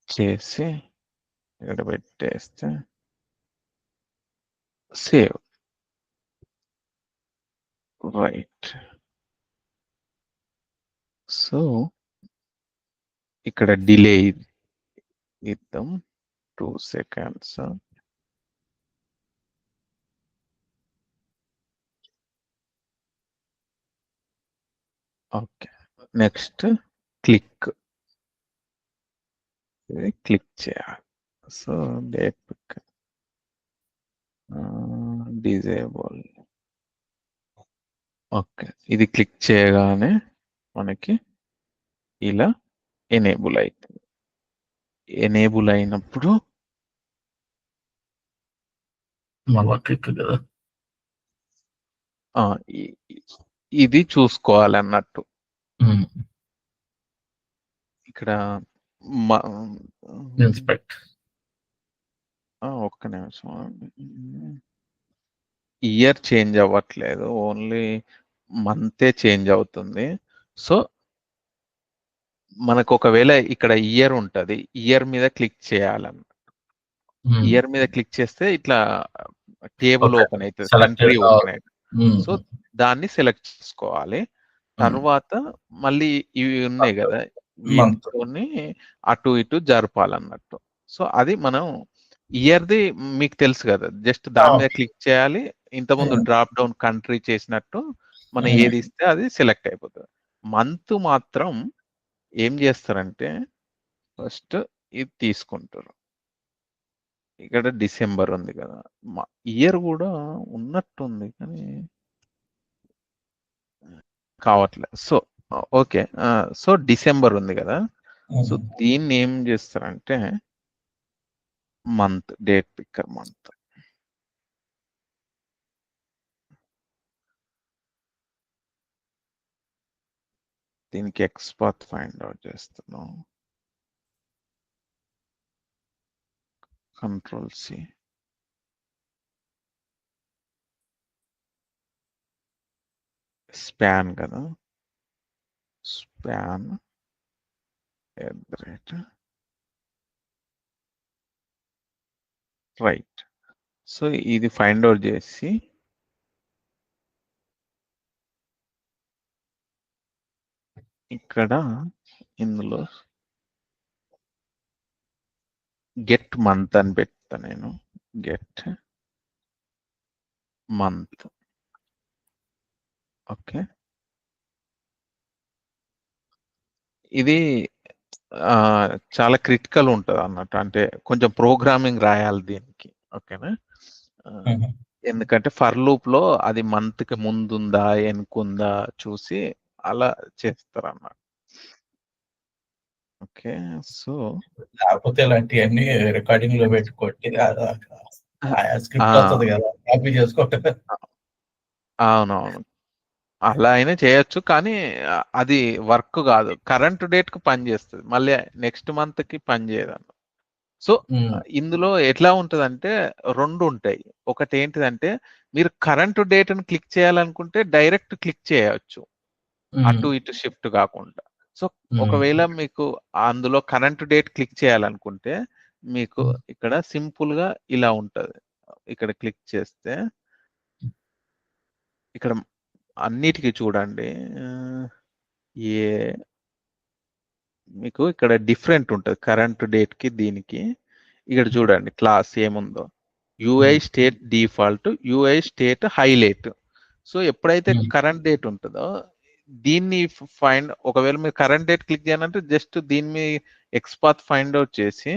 చేసి ఇక్కడ పెట్టేస్తే సేవ్. రైట్. సో ఇక్కడ డిలే ఇద్దాం 2 seconds. ఓకే నెక్స్ట్ క్లిక్ చేయాలి. So date picker disable. Okay ఇది క్లిక్ చేయగానే మనకి ఇలా ఎనేబుల్ అవుతుంది. ఎనేబుల్ అయినప్పుడు ఇది చూసుకోవాలి అన్నట్టు. ఇక్కడ ఒక్క నిమిషం. ఇయర్ చేంజ్ అవ్వట్లేదు, ఓన్లీ మంతే చేంజ్ అవుతుంది. సో మనకు ఒకవేళ ఇక్కడ ఇయర్ ఉంటది, ఇయర్ మీద క్లిక్ చేయాలన్న. ఇయర్ మీద క్లిక్ చేస్తే ఇట్లా టేబుల్ ఓకే. ఓపెన్ అవుతుంది, సెలెక్టెడ్ కంట్రీ ఓపెన్ అవుతుంది. సో దాన్ని సెలెక్ట్ చేసుకోవాలి. తర్వాత మళ్ళీ ఇవి ఉన్నాయి కదా, మంత్. వీటితోని అటు ఇటు జరపాలన్నట్టు. సో అది మనం ఇయర్ది మీకు తెలుసు కదా, జస్ట్ దాని మీద క్లిక్ చేయాలి. ఇంతకుముందు డ్రాప్ డౌన్ కంట్రీ చేసినట్టు మనం ఏది ఇస్తే అది సెలెక్ట్ అయిపోతుంది. మంత్ మాత్రం ఏం చేస్తారంటే ఫస్ట్ ఇది తీసుకుంటారు. ఇక్కడ డిసెంబర్ ఉంది కదా, ఇయర్ కూడా ఉన్నట్టుంది కానీ కావట్లేదు. సో ఓకే, సో డిసెంబర్ ఉంది కదా, సో దీన్ని ఏం చేస్తారంటే మంత్, డేట్ పిక్కర్ మంత్. దీనికి ఎక్స్పాత్ ఫైండ్ అవుట్ చేస్తున్నాం, కంట్రోల్ సి. స్పాన్ కదా, స్పాన్ రైట్. సో ఇది ఫైండ్ అవుట్ చేసి ఇక్కడ ఇందులో గెట్ మంత్ అని పెడతా నేను, గెట్ మంత్. ఓకే, ఇది చాలా క్రిటికల్ ఉంటుంది అన్నట్టు, అంటే కొంచెం ప్రోగ్రామింగ్ రాయాలి దీనికి. ఓకేనా, ఎందుకంటే ఫర్ లూప్ లో అది మంత్ కి ముందుందా వెనుకుందా చూసి అలా చేస్తారు అన్నమాట. ఓకే, సో లేకపోతే ఇలాంటివన్నీ రికార్డింగ్ లో పెట్టుకోండి, స్క్రిప్ట్ వస్తుంది కదా, కాపీ చేసుకోండి. అవునవును, అలా అయినా చేయొచ్చు, కానీ అది వర్క్ కాదు. కరెంట్ డేట్ కి పని చేస్తుంది, మళ్ళీ నెక్స్ట్ మంత్ కి పని చేయదు. సో ఇందులో ఎట్లా ఉంటదంటే రెండు ఉంటాయి. ఒకటి ఏంటిదంటే మీరు కరెంట్ డేట్ ని క్లిక్ చేయాలనుకుంటే డైరెక్ట్ క్లిక్ చేయొచ్చు, అటు ఇటు షిఫ్ట్ కాకుండా. సో ఒకవేళ మీకు అందులో కరెంట్ డేట్ క్లిక్ చేయాలనుకుంటే మీకు ఇక్కడ సింపుల్ గా ఇలా ఉంటది. ఇక్కడ క్లిక్ చేస్తే ఇక్కడ అన్నిటికీ చూడండి, ఏ మీకు ఇక్కడ డిఫరెంట్ ఉంటుంది కరెంట్ డేట్ కి దీనికి. ఇక్కడ చూడండి క్లాస్ ఏముందో, UI state default, UI state highlight. So ఎప్పుడైతే కరెంట్ డేట్ ఉంటుందో దీన్ని ఫైండ్, ఒకవేళ మీరు కరెంట్ డేట్ క్లిక్ చేయాలంటే జస్ట్ దీన్ని ఎక్స్పాత్ ఫైండ్ అవుట్ చేసి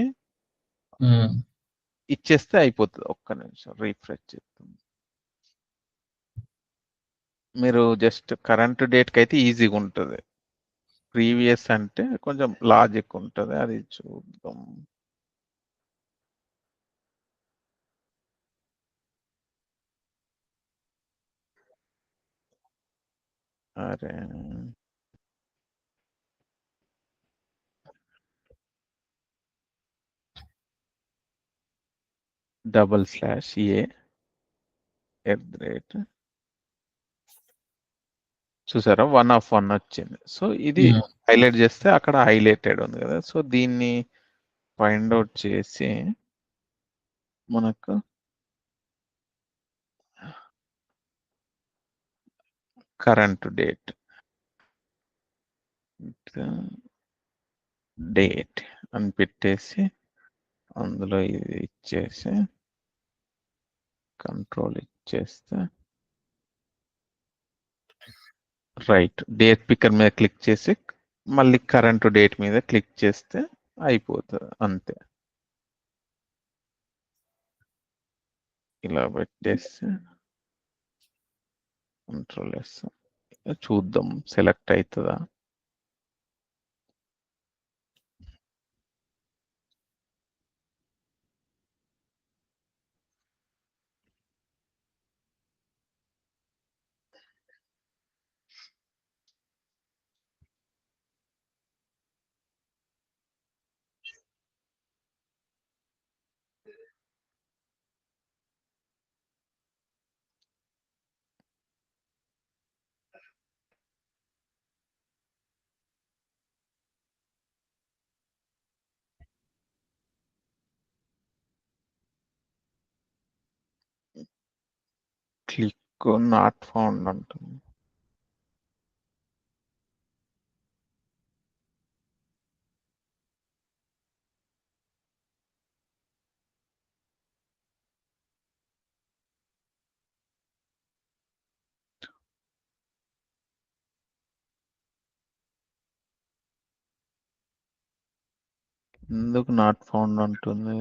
ఇచ్చేస్తే అయిపోతుంది. ఒక్క నిమిషం రీఫ్రెష్ చేస్తాం. మీరు జస్ట్ కరెంట్ డేట్ కి అయితే ఈజీగా ఉంటుంది, ప్రీవియస్ అంటే కొంచెం లాజిక్ ఉంటుంది, అది చూద్దాం. అరే /A @ చూసారా 1/1 వచ్చింది. సో ఇది హైలైట్ చేస్తే అక్కడ హైలైటెడ్ ఉంది కదా, సో దీన్ని ఫైండ్ అవుట్ చేసి మనకు కరెంట్ డేట్ అని పెట్టేసి అందులో ఇది ఇచ్చేసి కంట్రోల్ ఇచ్చేస్తే రైట్, డేట్ పిక్కర్ మీద క్లిక్ చేసి మళ్ళీ కరెంట్ డేట్ మీద క్లిక్ చేస్తే అయిపోతుంది అంతే. ఇలా పెట్టేస్తే కంట్రోల్ వేస్తాం, చూద్దాం సెలెక్ట్ అవుతుందా. నాట్ ఫౌండ్ అంటుంది. ఎందుకు నాట్ ఫౌండ్ అంటుంది?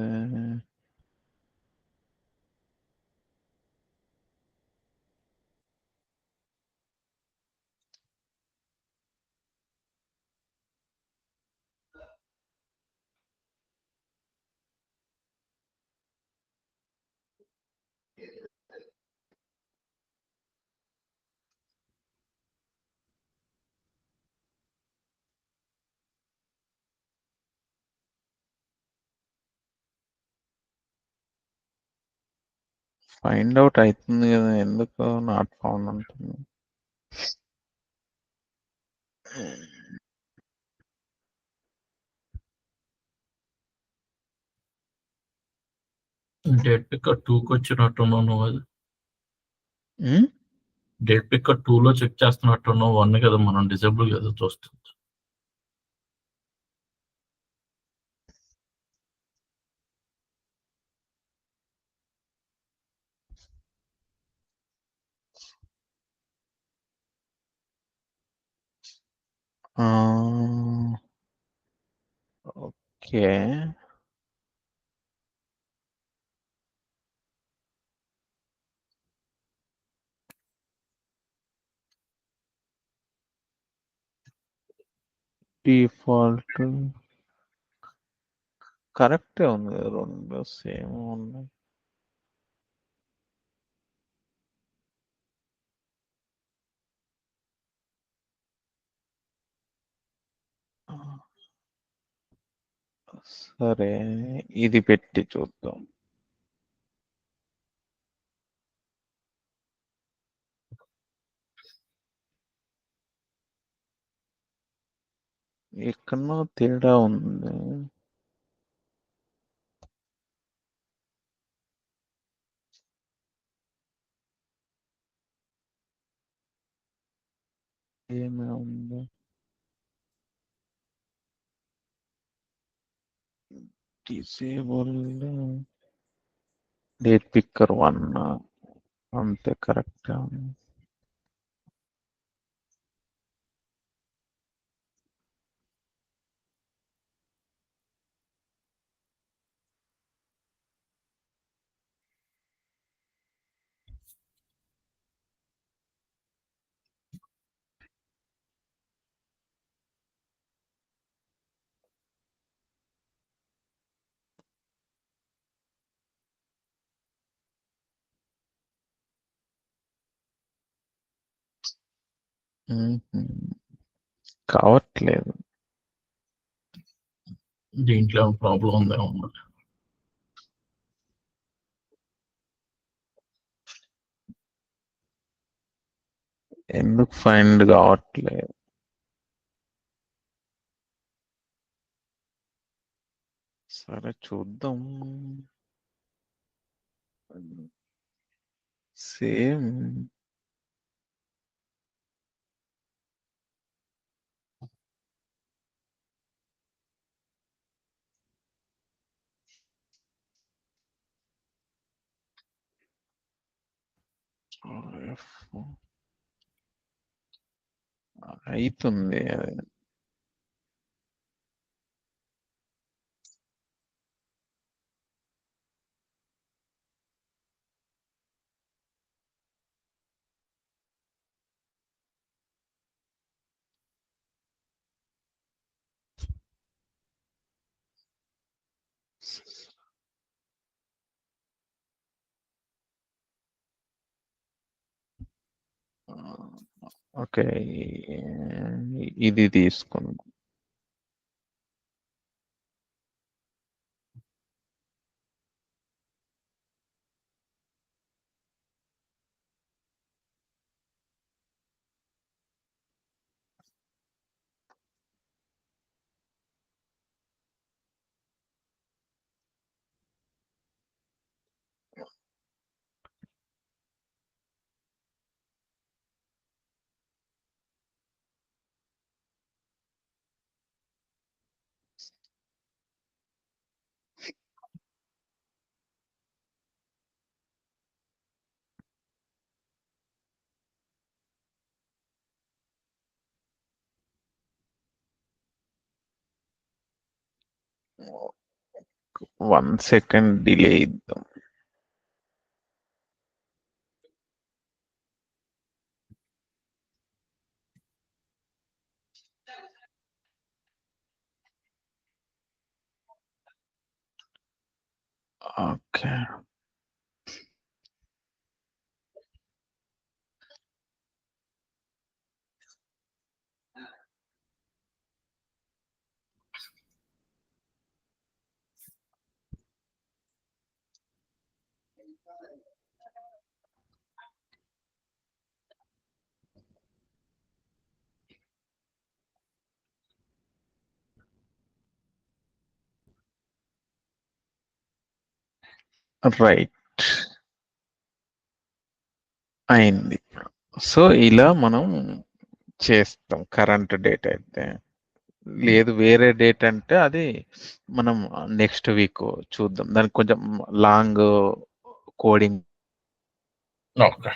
ఫైండ్ అవుట్ అవుతుంది కదా, ఎందుకు నాట్ ఫౌండ్ అంటుంది? డేట్ పిక్కర్ 2కి వచ్చినట్టున్నావు నువ్వు. అది ఉమ్? డేట్ పిక్కర్ 2లో చెక్ చేస్తున్నట్టున్నావు. 1 కదా మనం డిజేబుల్ కదా చూస్తుంది. ఓకే. డిఫాల్ట్ కరెక్టే ఉంది కదా, రెండు సేమ్ ఉన్నాయి. సరే, ఇది పెట్టి చూద్దాం. ఎక్కడో తేడా ఉంది. ఏమే ఉంది? డిసేబుల్ డేట్ పిక్కర్ 1 అంతే, కరెక్ట్. కావట్లేదు. దీంట్లో ప్రాబ్లం ఉందేమో మరి. ఎందుకు ఫైండ్ కావట్లేదు? సరే చూద్దాం. సేమ్. అవుతుంది అది. ఓకే, ఇది తీసుకుందాం. 1 సెకండ్ డిలే ఇద్దాం. ఓకే. రైట్. అయింది. సో ఇలా మనం చేస్తాం కరెంట్ డేట్ అయితే. లేదు వేరే డేట్ అంటే అది మనం నెక్స్ట్ వీక్ చూద్దాం. దానికి కొంచెం లాంగ్ కోడింగ్. ఓకే.